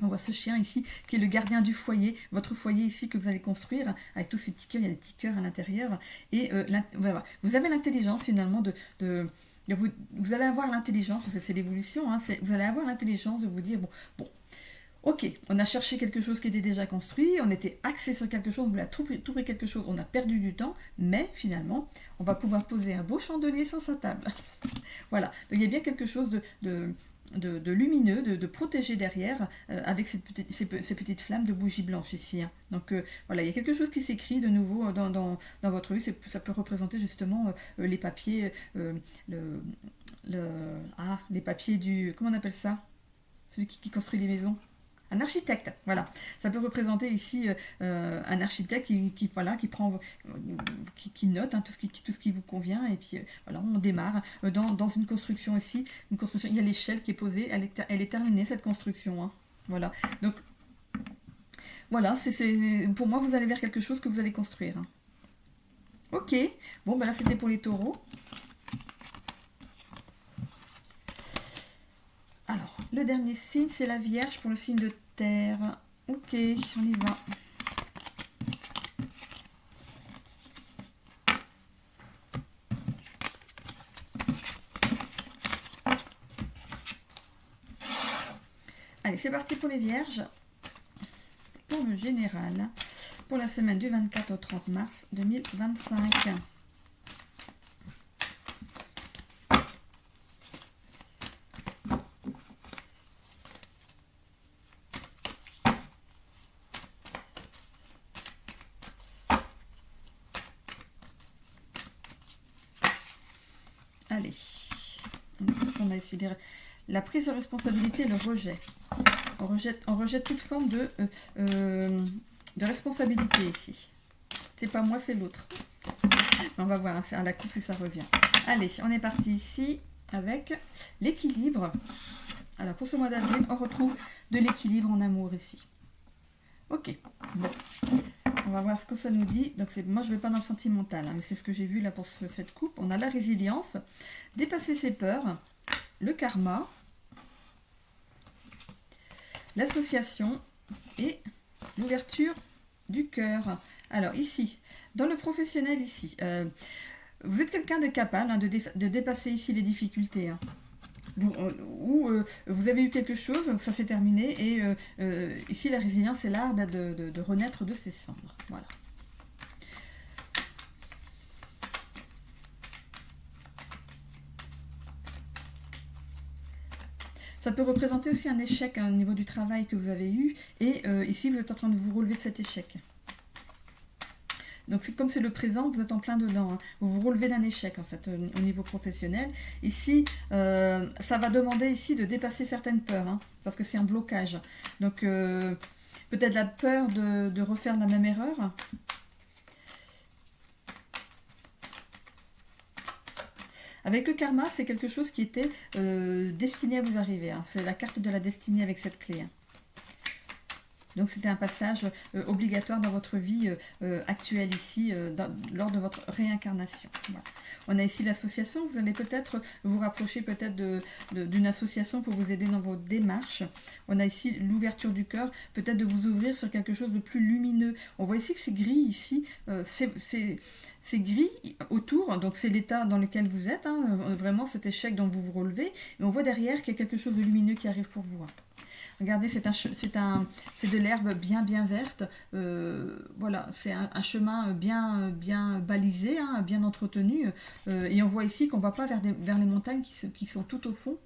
On voit ce chien ici qui est le gardien du foyer, votre foyer ici que vous allez construire avec tous ces petits cœurs, il y a des petits cœurs à l'intérieur. Et voilà. Vous avez l'intelligence finalement vous allez avoir l'intelligence, parce que c'est l'évolution, hein, vous allez avoir l'intelligence de vous dire, bon, ok, on a cherché quelque chose qui était déjà construit, on était axé sur quelque chose, on voulait trouver quelque chose, on a perdu du temps, mais finalement, on va pouvoir poser un beau chandelier sur sa table. Voilà, donc il y a bien quelque chose de lumineux, de protégé derrière, avec ces petites flammes de bougies blanches ici. Hein. Donc voilà, il y a quelque chose qui s'écrit de nouveau dans votre vue. Ça peut représenter justement les papiers, les papiers du... Comment on appelle ça? Celui qui construit les maisons. Un architecte, voilà. Ça peut représenter ici un architecte qui prend, qui note hein, tout ce qui vous convient. Et puis voilà, on démarre dans une construction ici. Une construction, il y a l'échelle qui est posée, elle est terminée cette construction. Hein. Voilà. Donc voilà, pour moi vous allez vers quelque chose que vous allez construire. Hein. Ok. Bon, ben là c'était pour les taureaux. Alors, le dernier signe, c'est la Vierge pour le signe de terre. Ok, on y va. Allez, c'est parti pour les Vierges. Pour le général, pour la semaine du 24 au 30 mars 2025. Allez, qu'est-ce qu'on a ici? la prise de responsabilité et le rejet. On rejette toute forme de responsabilité ici. C'est pas moi, c'est l'autre. On va voir à la coupe si ça revient. Allez, on est parti ici avec l'équilibre. Alors pour ce mois d'avril, on retrouve de l'équilibre en amour ici. Ok, bon. On va voir ce que ça nous dit. Donc moi je ne vais pas dans le sentimental, hein, mais c'est ce que j'ai vu là pour cette coupe. On a la résilience, dépasser ses peurs, le karma, l'association et l'ouverture du cœur. Alors ici, dans le professionnel ici, vous êtes quelqu'un de capable hein, de dépasser ici les difficultés. Hein. Vous avez eu quelque chose, ça s'est terminé, et ici la résilience c'est l'art de renaître de ses cendres. Voilà. Ça peut représenter aussi un échec hein, au niveau du travail que vous avez eu, et ici vous êtes en train de vous relever de cet échec. Donc comme c'est le présent, vous êtes en plein dedans. Hein. Vous vous relevez d'un échec en fait au niveau professionnel. Ici, ça va demander ici de dépasser certaines peurs, hein, parce que c'est un blocage. Donc peut-être la peur de refaire la même erreur. Avec le karma, c'est quelque chose qui était destiné à vous arriver. Hein. C'est la carte de la destinée avec cette clé. Hein. Donc c'était un passage obligatoire dans votre vie actuelle ici, lors de votre réincarnation. Voilà. On a ici l'association, vous allez peut-être vous rapprocher peut-être d'une association pour vous aider dans vos démarches. On a ici l'ouverture du cœur, peut-être de vous ouvrir sur quelque chose de plus lumineux. On voit ici que c'est gris ici, c'est gris autour, donc c'est l'état dans lequel vous êtes, hein, vraiment cet échec dont vous vous relevez, et on voit derrière qu'il y a quelque chose de lumineux qui arrive pour vous. Hein. Regardez, c'est de l'herbe bien verte. Voilà, c'est un chemin bien balisé, hein, bien entretenu. Et on voit ici qu'on ne va pas vers les montagnes qui sont tout au fond.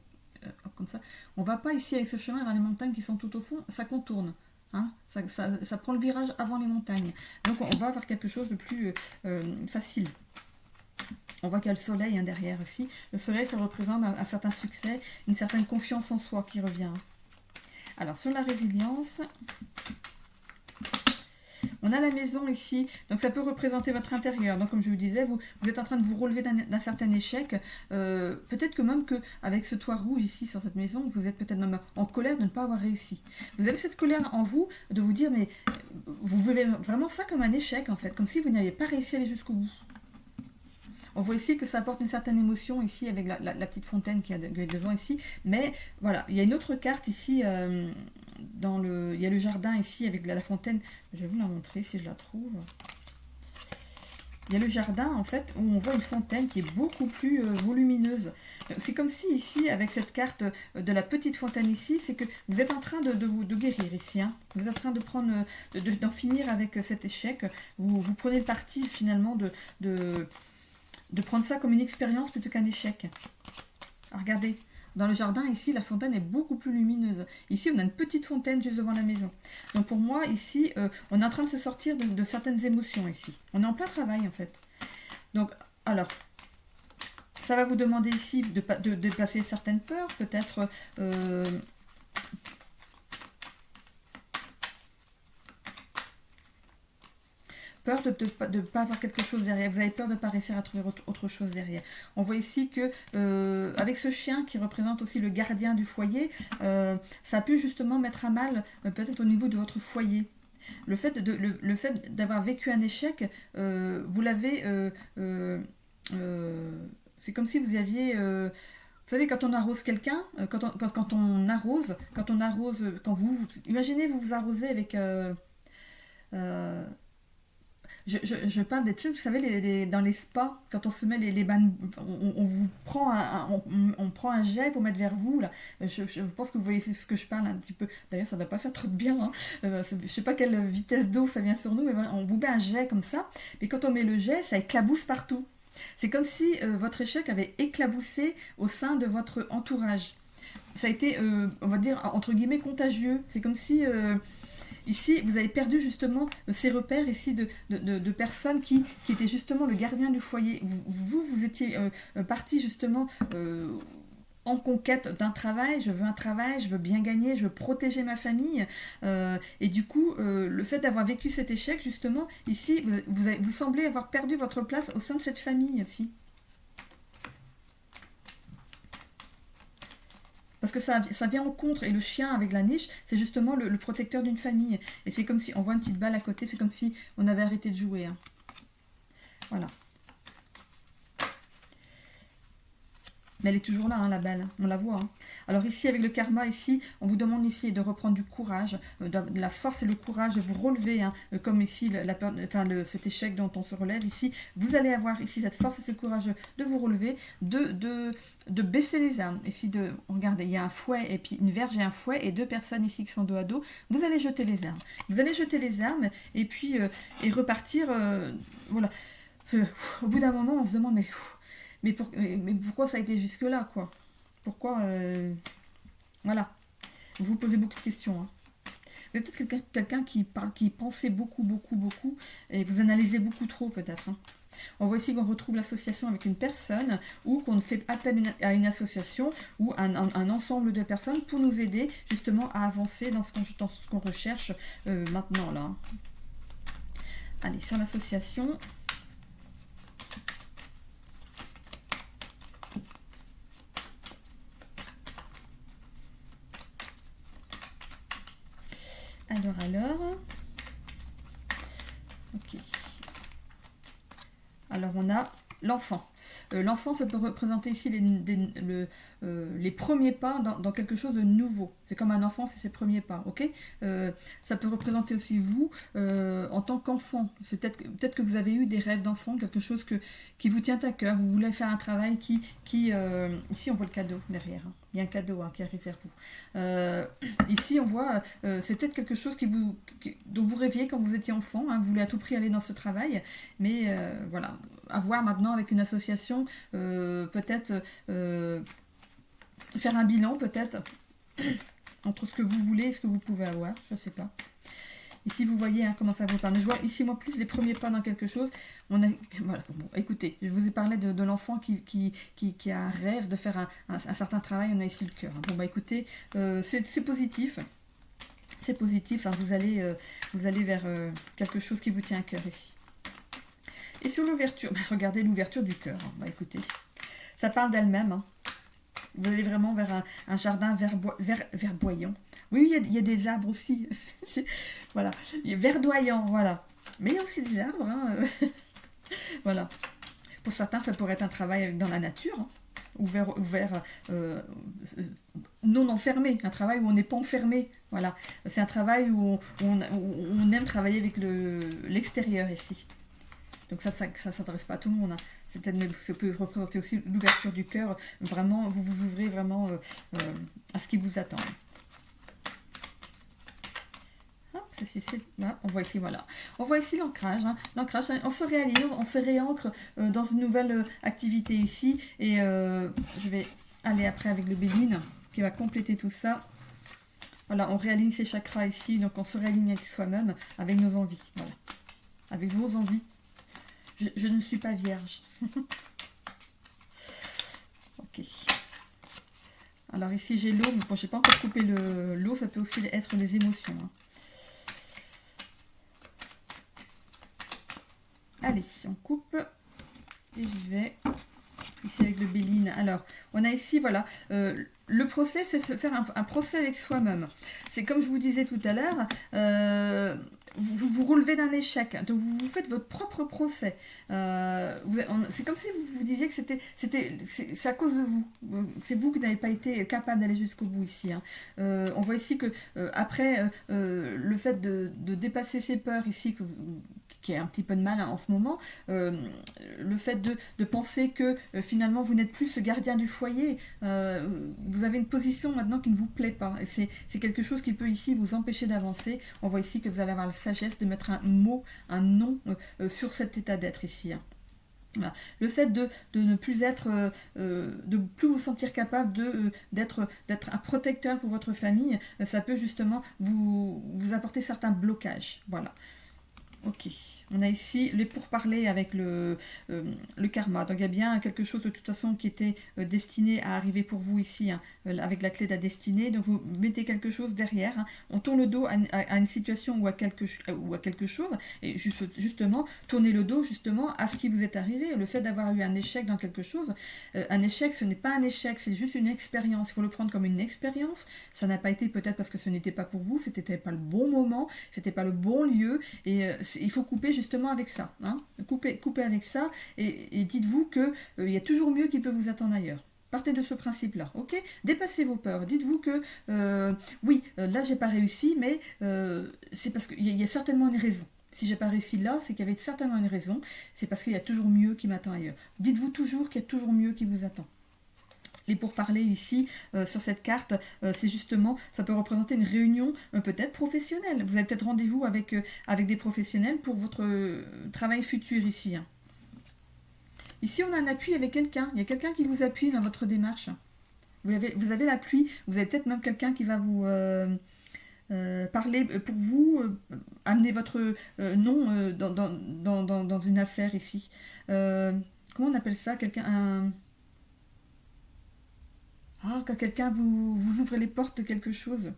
Comme ça. On ne va pas ici avec ce chemin vers les montagnes qui sont tout au fond. Ça contourne. Hein, ça prend le virage avant les montagnes. Donc on va vers quelque chose de plus facile. On voit qu'il y a le soleil hein, derrière aussi. Le soleil, ça représente un certain succès, une certaine confiance en soi qui revient. Alors, sur la résilience, on a la maison ici, donc ça peut représenter votre intérieur. Donc, comme je vous disais, vous êtes en train de vous relever d'un certain échec. Peut-être que même qu'avec ce toit rouge ici sur cette maison, vous êtes peut-être même en colère de ne pas avoir réussi. Vous avez cette colère en vous de vous dire, mais vous vivez vraiment ça comme un échec en fait, comme si vous n'aviez pas réussi à aller jusqu'au bout. On voit ici que ça apporte une certaine émotion ici avec la petite fontaine qui est devant ici. Mais voilà, il y a une autre carte ici, il y a le jardin ici avec la fontaine. Je vais vous la montrer si je la trouve. Il y a le jardin en fait où on voit une fontaine qui est beaucoup plus volumineuse. C'est comme si ici, avec cette carte de la petite fontaine ici, c'est que vous êtes en train de guérir ici. Hein. Vous êtes en train d'en finir avec cet échec. Vous prenez le parti finalement de prendre ça comme une expérience plutôt qu'un échec. Alors, regardez, dans le jardin, ici, la fontaine est beaucoup plus lumineuse. Ici, on a une petite fontaine juste devant la maison. Donc, pour moi, ici, on est en train de se sortir de certaines émotions, ici. On est en plein travail, en fait. Donc, alors, ça va vous demander ici de dépasser certaines peurs, peut-être... peur de ne pas avoir quelque chose derrière. Vous avez peur de ne pas réussir à trouver autre chose derrière. On voit ici que avec ce chien qui représente aussi le gardien du foyer, ça a pu justement mettre à mal peut-être au niveau de votre foyer. Le fait d'avoir vécu un échec, vous l'avez... c'est comme si vous aviez... vous savez, quand on arrose quelqu'un, quand on arrose, imaginez vous arrosez avec... Je parle des trucs, vous savez, dans les spas, quand on se met les bains, on vous prend on prend un jet pour mettre vers vous, là. Je pense que vous voyez ce que je parle un petit peu. D'ailleurs, ça ne doit pas faire trop de bien, hein. Je ne sais pas quelle vitesse d'eau ça vient sur nous, mais on vous met un jet comme ça, mais quand on met le jet, ça éclabousse partout. C'est comme si votre échec avait éclaboussé au sein de votre entourage. Ça a été, on va dire, entre guillemets, contagieux. C'est comme si... ici, vous avez perdu justement ces repères ici de personnes qui étaient justement le gardien du foyer. Vous étiez parti justement en conquête d'un travail, je veux un travail, je veux bien gagner, je veux protéger ma famille. Et du coup, le fait d'avoir vécu cet échec, justement, ici, vous semblez avoir perdu votre place au sein de cette famille aussi. Parce que ça vient en contre, et le chien avec la niche, c'est justement le protecteur d'une famille. Et c'est comme si, on voit une petite balle à côté, c'est comme si on avait arrêté de jouer. Hein. Voilà. Mais elle est toujours là, hein, la balle, on la voit. Hein. Alors ici, avec le karma, ici, on vous demande ici de reprendre du courage, de la force et le courage, de vous relever, hein, comme ici, cet échec dont on se relève ici. Vous allez avoir ici cette force et ce courage de vous relever, de baisser les armes. Ici, regardez, il y a un fouet, et puis une verge et un fouet, et 2 personnes ici qui sont dos à dos. Vous allez jeter les armes. Vous allez jeter les armes, et puis, et repartir, voilà. Au bout d'un moment, on se demande, mais pourquoi ça a été jusque-là, quoi? Pourquoi voilà. Vous vous posez beaucoup de questions. Hein. Mais peut-être quelqu'un qui pensait beaucoup, beaucoup, beaucoup, et vous analysez beaucoup trop, peut-être. Hein. On voit ici qu'on retrouve l'association avec une personne, ou qu'on fait appel à une association, ou un ensemble de personnes pour nous aider, justement, à avancer dans ce qu'on recherche maintenant, là. Allez, sur l'association... Alors. Ok. Alors, on a l'enfant. L'enfant, ça peut représenter ici les premiers pas dans quelque chose de nouveau. C'est comme un enfant fait ses premiers pas, ok. Ça peut représenter aussi vous en tant qu'enfant. C'est peut-être que vous avez eu des rêves d'enfant, quelque chose qui vous tient à cœur. Vous voulez faire un travail qui ici, on voit le cadeau derrière. Hein. Il y a un cadeau qui arrive vers vous. Ici, on voit, c'est peut-être quelque chose dont vous rêviez quand vous étiez enfant. Hein. Vous voulez à tout prix aller dans ce travail, mais voilà. À voir maintenant avec une association, peut-être faire un bilan, peut-être, entre ce que vous voulez et ce que vous pouvez avoir, je ne sais pas. Ici, vous voyez hein, comment ça vous parle. Mais je vois ici, moi, plus les premiers pas dans quelque chose. Voilà. Bon, écoutez, je vous ai parlé de l'enfant qui a un rêve de faire un certain travail. On a ici le cœur. Bon, bah écoutez, c'est positif. C'est positif. Hein, vous allez vers quelque chose qui vous tient à cœur ici. Et sur l'ouverture, regardez l'ouverture du cœur. Hein. Bah écoutez, ça parle d'elle-même. Hein. Vous allez vraiment vers un jardin verdoyant. Oui, il y a des arbres aussi. Voilà, verdoyant, voilà. Mais il y a aussi des arbres. Hein. Voilà. Pour certains, ça pourrait être un travail dans la nature. Hein. Ouvert non enfermé, un travail où on n'est pas enfermé. Voilà. C'est un travail où on aime travailler avec l'extérieur ici. Donc ça s'adresse pas à tout le monde. Hein. Ça peut représenter aussi l'ouverture du cœur. Vraiment, vous vous ouvrez vraiment à ce qui vous attend. Là, on voit ici, voilà. On voit ici l'ancrage. Hein. L'ancrage, on se réaligne, on se réancre dans une nouvelle activité ici. Et je vais aller après avec le Béline qui va compléter tout ça. Voilà, on réaligne ses chakras ici. Donc on se réaligne avec soi-même, avec nos envies. Voilà. Avec vos envies. Je ne suis pas vierge. Ok. Alors ici j'ai l'eau, mais bon, j'ai pas encore coupé l'eau, ça peut aussi être les émotions. Hein. Allez, on coupe et j'y vais. Ici avec le Béline. Alors, on a ici, voilà, le procès, c'est se faire un procès avec soi-même. C'est comme je vous disais tout à l'heure, vous vous relevez d'un échec, donc vous faites votre propre procès. C'est comme si vous vous disiez que c'est à cause de vous. C'est vous qui n'avez pas été capable d'aller jusqu'au bout ici. Hein. On voit ici que après le fait de dépasser ses peurs ici, qui est un petit peu de mal hein, en ce moment, le fait de penser que finalement vous n'êtes plus ce gardien du foyer, vous avez une position maintenant qui ne vous plaît pas. Et c'est quelque chose qui peut ici vous empêcher d'avancer. On voit ici que vous allez avoir la sagesse de mettre un mot, un nom sur cet état d'être ici. Hein. Voilà. Le fait de ne plus être, de plus vous sentir capable d'être un protecteur pour votre famille, ça peut justement vous apporter certains blocages. Voilà. Ok, on a ici les pourparlers avec le karma. Donc il y a bien quelque chose de toute façon qui était destiné à arriver pour vous ici, hein, avec la clé de la destinée. Donc vous mettez quelque chose derrière, hein. On tourne le dos à une situation ou à quelque chose. Et justement, tournez le dos justement à ce qui vous est arrivé. Le fait d'avoir eu un échec dans quelque chose, un échec ce n'est pas un échec, c'est juste une expérience. Il faut le prendre comme une expérience. Ça n'a pas été peut-être parce que ce n'était pas pour vous, c'était pas le bon moment, c'était pas le bon lieu. Et il faut couper justement avec ça, hein. Coupez avec ça et dites-vous que il y a toujours mieux qui peut vous attendre ailleurs. Partez de ce principe-là, ok? Dépassez vos peurs. Dites-vous que oui, là j'ai pas réussi, mais c'est parce qu'il y a certainement une raison. Si j'ai pas réussi là, c'est qu'il y avait certainement une raison. C'est parce qu'il y a toujours mieux qui m'attend ailleurs. Dites-vous toujours qu'il y a toujours mieux qui vous attend. Et pour parler ici, sur cette carte, c'est justement, ça peut représenter une réunion peut-être professionnelle. Vous avez peut-être rendez-vous avec des professionnels pour votre travail futur ici, hein. Ici, on a un appui avec quelqu'un. Il y a quelqu'un qui vous appuie dans votre démarche. Vous avez l'appui. Vous avez peut-être même quelqu'un qui va vous parler pour vous, amener votre nom dans une affaire ici. Comment on appelle ça? Quand quelqu'un vous ouvre les portes de quelque chose.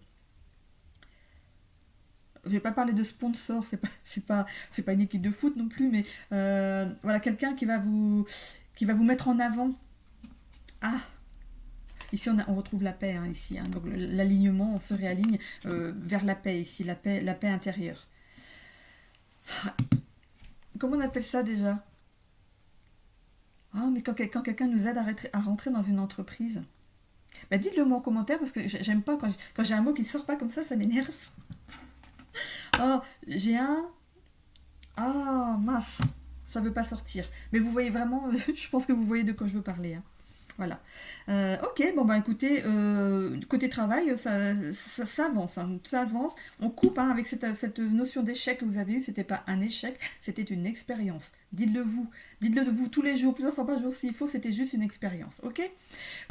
Je vais pas parler de sponsor, c'est pas une équipe de foot non plus, mais voilà, quelqu'un qui va vous mettre en avant. Ah, ici on retrouve la paix, hein, ici, hein. Donc l'alignement, on se réaligne vers la paix ici, la paix intérieure. Comment on appelle ça déjà? Ah, mais quand quelqu'un nous aide à rentrer dans une entreprise. Bah, dites-le moi en commentaire parce que j'aime pas quand j'ai un mot qui ne sort pas comme ça m'énerve. Oh, j'ai un. Ah, mince, ça veut pas sortir. Mais vous voyez vraiment, je pense que vous voyez de quoi je veux parler, hein. Voilà. Ok, bon bah écoutez, côté travail, ça avance, hein, ça avance. On coupe, hein, avec cette notion d'échec que vous avez eue. C'était pas un échec, c'était une expérience. Dites-le de vous tous les jours, plusieurs fois par jour s'il faut. C'était juste une expérience, ok?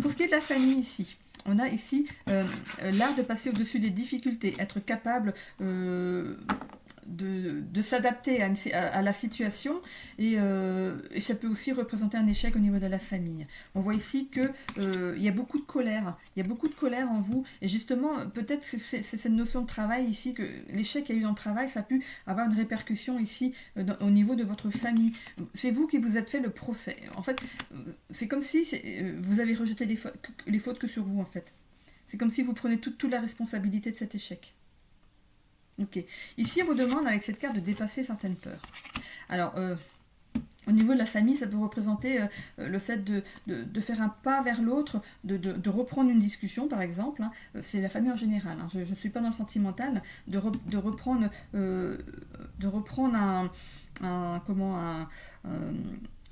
Pour ce qui est de la famille ici. On a ici l'art de passer au-dessus des difficultés, être capable de s'adapter à la situation et ça peut aussi représenter un échec au niveau de la famille. On voit ici que il y a beaucoup de colère, en vous et justement peut-être c'est cette notion de travail ici, que l'échec qu'il y a eu dans le travail, ça a pu avoir une répercussion ici au niveau de votre famille. C'est vous qui vous êtes fait le procès. En fait, c'est comme si vous avez rejeté les fautes que sur vous en fait. C'est comme si vous prenez toute la responsabilité de cet échec. Ok. Ici, on vous demande avec cette carte de dépasser certaines peurs. Alors, au niveau de la famille, ça peut représenter le fait de faire un pas vers l'autre, de reprendre une discussion, par exemple, hein. C'est la famille en général, hein. Je ne suis pas dans le sentimental. De reprendre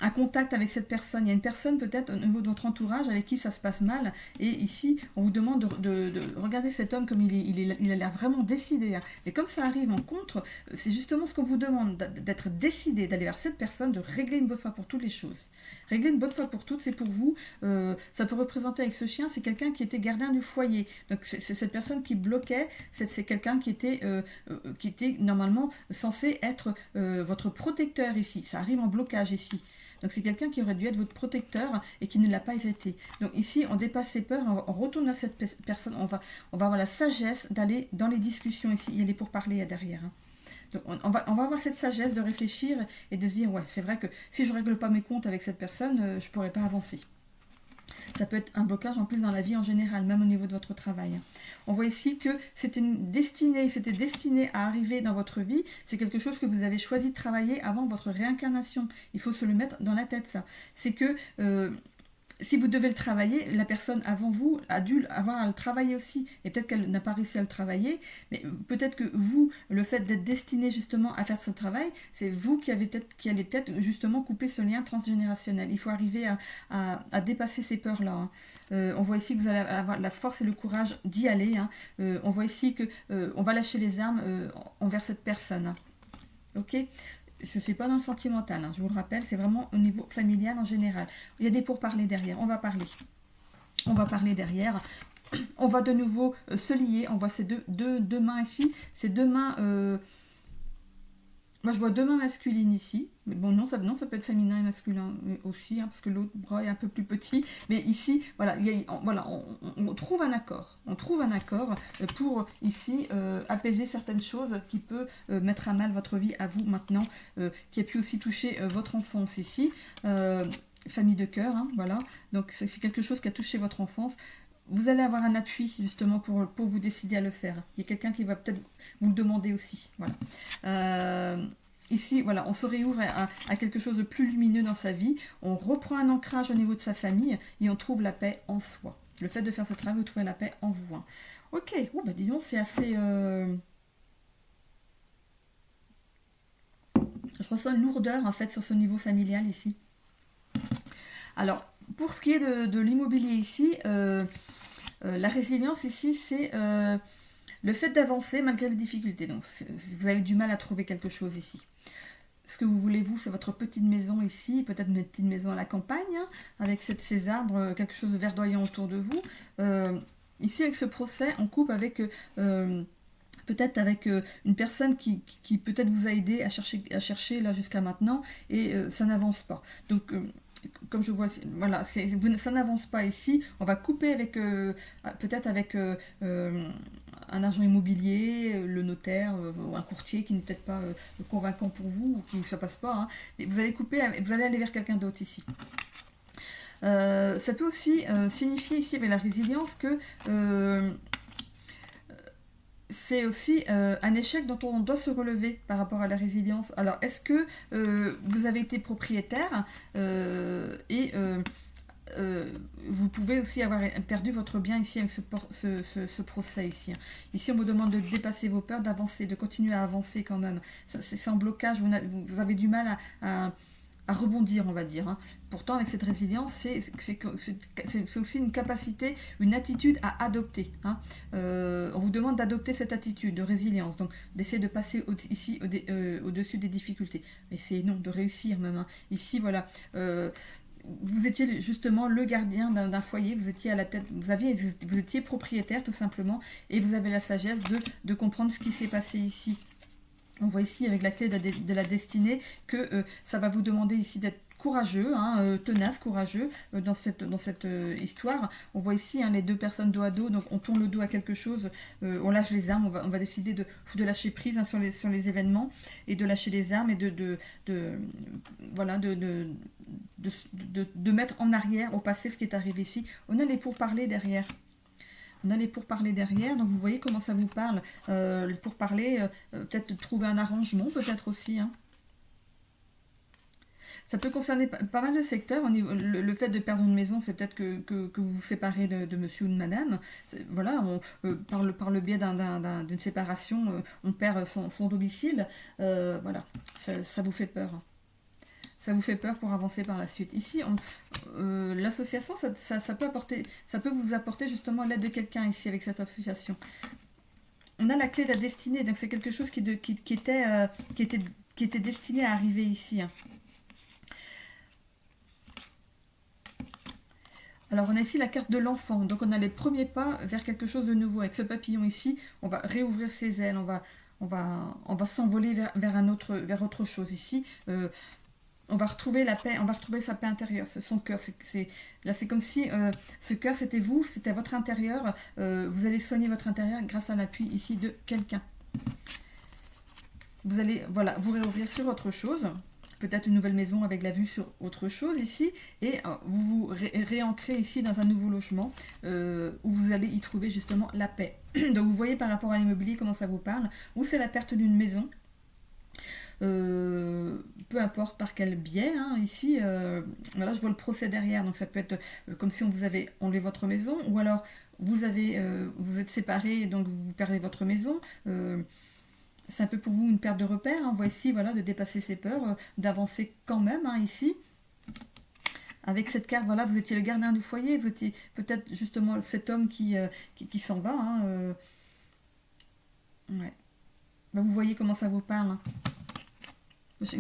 un contact avec cette personne. Il y a une personne peut-être au niveau de votre entourage avec qui ça se passe mal, et ici on vous demande de regarder cet homme comme il a l'air vraiment décidé, hein. Et comme ça arrive en contre, c'est justement ce qu'on vous demande, d'être décidé, d'aller vers cette personne, de régler une bonne fois pour toutes les choses. Régler une bonne fois pour toutes, c'est pour vous, ça peut représenter avec ce chien, c'est quelqu'un qui était gardien du foyer. Donc c'est cette personne qui bloquait, c'est quelqu'un qui était normalement censé être votre protecteur ici. Ça arrive en blocage ici. Donc c'est quelqu'un qui aurait dû être votre protecteur et qui ne l'a pas été. Donc ici, on dépasse ses peurs, on retourne à cette personne, on va avoir la sagesse d'aller dans les discussions ici. Il y a les pourparlers derrière, hein. Donc on va avoir cette sagesse de réfléchir et de se dire, ouais, c'est vrai que si je ne règle pas mes comptes avec cette personne, je ne pourrais pas avancer. Ça peut être un blocage en plus dans la vie en général, même au niveau de votre travail. On voit ici que c'était destiné à arriver dans votre vie. C'est quelque chose que vous avez choisi de travailler avant votre réincarnation. Il faut se le mettre dans la tête, ça. C'est que si vous devez le travailler, la personne avant vous a dû avoir à le travailler aussi. Et peut-être qu'elle n'a pas réussi à le travailler, mais peut-être que vous, le fait d'être destiné justement à faire ce travail, c'est vous qui allez peut-être justement couper ce lien transgénérationnel. Il faut arriver à dépasser ces peurs-là, hein. On voit ici que vous allez avoir la force et le courage d'y aller, hein. On voit ici que on va lâcher les armes envers cette personne, hein. Ok ? Je ne suis pas dans le sentimental, hein, je vous le rappelle, c'est vraiment au niveau familial en général. Il y a des pourparlers derrière, on va parler derrière. On va de nouveau se lier, on voit ces deux mains ici, ces deux mains Moi, je vois deux mains masculines ici. Mais bon, non, ça peut être féminin et masculin aussi, hein, parce que l'autre bras est un peu plus petit. Mais ici, voilà, voilà on trouve un accord. On trouve un accord pour, ici, apaiser certaines choses qui peut mettre à mal votre vie à vous maintenant, qui a pu aussi toucher votre enfance ici. Famille de cœur, hein, voilà. Donc, c'est quelque chose qui a touché votre enfance. Vous allez avoir un appui justement pour vous décider à le faire. Il y a quelqu'un qui va peut-être vous le demander aussi. Voilà. Ici, voilà, on se réouvre à quelque chose de plus lumineux dans sa vie. On reprend un ancrage au niveau de sa famille et on trouve la paix en soi. Le fait de faire ce travail, vous trouvez la paix en vous. Hein. Ok, bah disons, c'est assez... Je ressens une lourdeur en fait sur ce niveau familial ici. Alors, pour ce qui est de l'immobilier ici, la résilience ici, c'est le fait d'avancer malgré les difficultés. Donc, vous avez du mal à trouver quelque chose ici. Ce que vous voulez, vous, c'est votre petite maison ici, peut-être une petite maison à la campagne, hein, avec ces arbres, quelque chose de verdoyant autour de vous. Ici, avec ce procès, on coupe avec... peut-être avec une personne qui peut-être vous a aidé à chercher là jusqu'à maintenant, et ça n'avance pas. Donc... comme je vois, voilà, ça n'avance pas ici. On va couper avec peut-être avec un agent immobilier, le notaire ou un courtier qui n'est peut-être pas convaincant pour vous ou qui ne ça passe pas. Hein. Mais vous allez couper, vous allez aller vers quelqu'un d'autre ici. Ça peut aussi signifier ici avec la résilience que c'est aussi un échec dont on doit se relever par rapport à la résilience. Alors, est-ce que vous avez été propriétaire et vous pouvez aussi avoir perdu votre bien ici avec ce procès ici. Ici, on vous demande de dépasser vos peurs, d'avancer, de continuer à avancer quand même. C'est en blocage, vous avez du mal à rebondir, on va dire. Hein. Pourtant, avec cette résilience, c'est aussi une capacité, une attitude à adopter. Hein. On vous demande d'adopter cette attitude de résilience, donc d'essayer de passer ici au-dessus des difficultés. Essayez non, de réussir même. Hein. Ici, voilà. Vous étiez justement le gardien d'un foyer, vous étiez à la tête, vous étiez propriétaire tout simplement, et vous avez la sagesse de comprendre ce qui s'est passé ici. On voit ici avec la clé de la destinée que ça va vous demander ici d'être courageux, hein, tenace, courageux dans cette histoire. On voit ici hein, les deux personnes dos à dos, donc on tourne le dos à quelque chose, on lâche les armes, on va décider de lâcher prise hein, sur les événements et de lâcher les armes et de mettre en arrière au passé ce qui est arrivé ici. On a les pourparlers derrière. On a les pourparlers derrière, donc vous voyez comment ça vous parle. Les pourparlers, peut-être de trouver un arrangement, peut-être aussi. Hein. Ça peut concerner pas mal de secteurs. Le fait de perdre une maison, c'est peut-être que vous vous séparez de monsieur ou de madame. Voilà, par le biais d'une séparation, on perd son domicile. Voilà, ça vous fait peur. Ça vous fait peur pour avancer par la suite. Ici, l'association, ça peut vous apporter justement l'aide de quelqu'un ici avec cette association. On a la clé de la destinée, donc c'est quelque chose qui était destiné à arriver ici. Hein. Alors on a ici la carte de l'enfant, donc on a les premiers pas vers quelque chose de nouveau. Avec ce papillon ici, on va réouvrir ses ailes, on va s'envoler vers autre chose ici. On va retrouver la paix, on va retrouver sa paix intérieure, son cœur. Là, c'est comme si ce cœur, c'était vous, c'était votre intérieur. Vous allez soigner votre intérieur grâce à l'appui ici de quelqu'un. Vous allez, voilà, vous réouvrir sur autre chose. Peut-être une nouvelle maison avec la vue sur autre chose ici. Et vous vous réancrez ici dans un nouveau logement où vous allez y trouver justement la paix. Donc, vous voyez par rapport à l'immobilier comment ça vous parle. Ou c'est la perte d'une maison. Peu importe par quel biais hein, ici voilà je vois le procès derrière donc ça peut être comme si on vous avait enlevé votre maison ou alors vous êtes séparés et donc vous perdez votre maison c'est un peu pour vous une perte de repère hein. On voit ici voilà de dépasser ses peurs d'avancer quand même hein, ici avec cette carte voilà vous étiez le gardien du foyer vous étiez peut-être justement cet homme qui s'en va hein, ouais. Ben, vous voyez comment ça vous parle hein. J'ai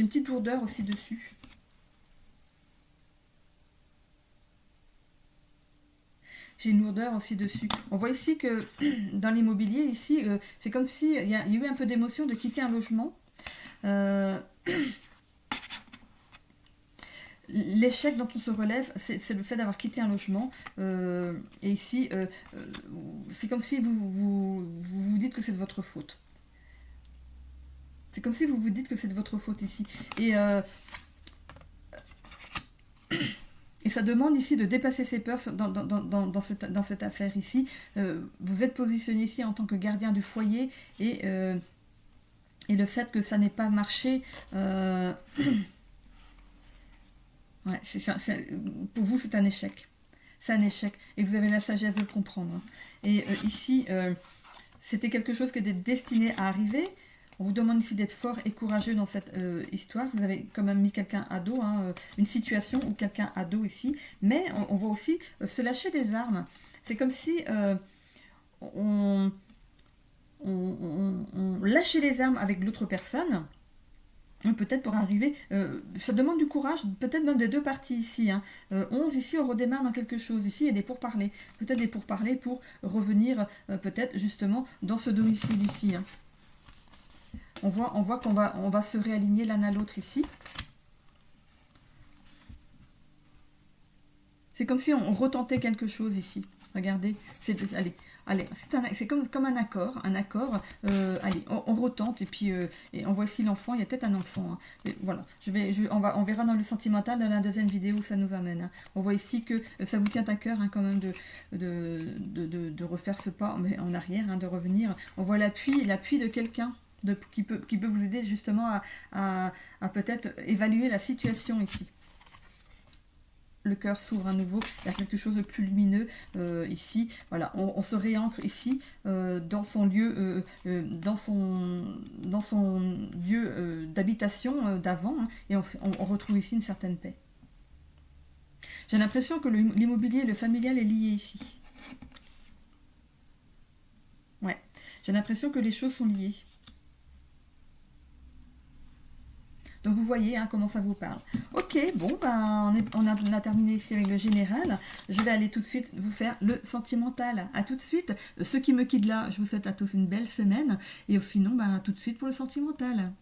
une petite lourdeur aussi dessus. J'ai une lourdeur aussi dessus. On voit ici que dans l'immobilier, ici, c'est comme s'il y a eu un peu d'émotion de quitter un logement. L'échec dont on se relève, c'est le fait d'avoir quitté un logement. Et ici, c'est comme si vous dites que c'est de votre faute. C'est comme si vous vous dites que c'est de votre faute ici. Et ça demande ici de dépasser ses peurs dans cette affaire ici. Vous êtes positionné ici en tant que gardien du foyer et le fait que ça n'ait pas marché, ouais, pour vous c'est un échec. C'est un échec et vous avez la sagesse de le comprendre. Et ici, c'était quelque chose qui était destiné à arriver. On vous demande ici d'être fort et courageux dans cette histoire. Vous avez quand même mis quelqu'un à dos, hein, une situation où quelqu'un à dos ici. Mais on voit aussi se lâcher des armes. C'est comme si on lâchait les armes avec l'autre personne. Peut-être pour arriver, ça demande du courage, peut-être même des deux parties ici. 11 ici, on redémarre dans quelque chose. Ici, il y a des pourparlers. Peut-être des pourparlers pour revenir peut-être justement dans ce domicile ici. On voit qu'on va se réaligner l'un à l'autre ici. C'est comme si on retentait quelque chose ici. Regardez, allez, c'est comme un accord. Allez, on retente et puis et on voit ici l'enfant. Il y a peut-être un enfant. Voilà, on verra dans le sentimental dans la deuxième vidéo où ça nous amène. On voit ici que ça vous tient à cœur quand même de refaire ce pas mais en arrière, de revenir. On voit l'appui de quelqu'un. Qui peut vous aider justement à peut-être évaluer la situation ici. Le cœur s'ouvre à nouveau vers quelque chose de plus lumineux ici. Voilà, on se réancre ici dans son lieu, dans son lieu d'habitation d'avant, et on retrouve ici une certaine paix. J'ai l'impression que l'immobilier et le familial est lié ici. Ouais, j'ai l'impression que les choses sont liées. Donc vous voyez comment ça vous parle. Ok, bon, on a terminé ici avec le général. Je vais aller tout de suite vous faire le sentimental. À tout de suite. Ceux qui me quittent là, je vous souhaite à tous une belle semaine. Et sinon, à tout de suite pour le sentimental.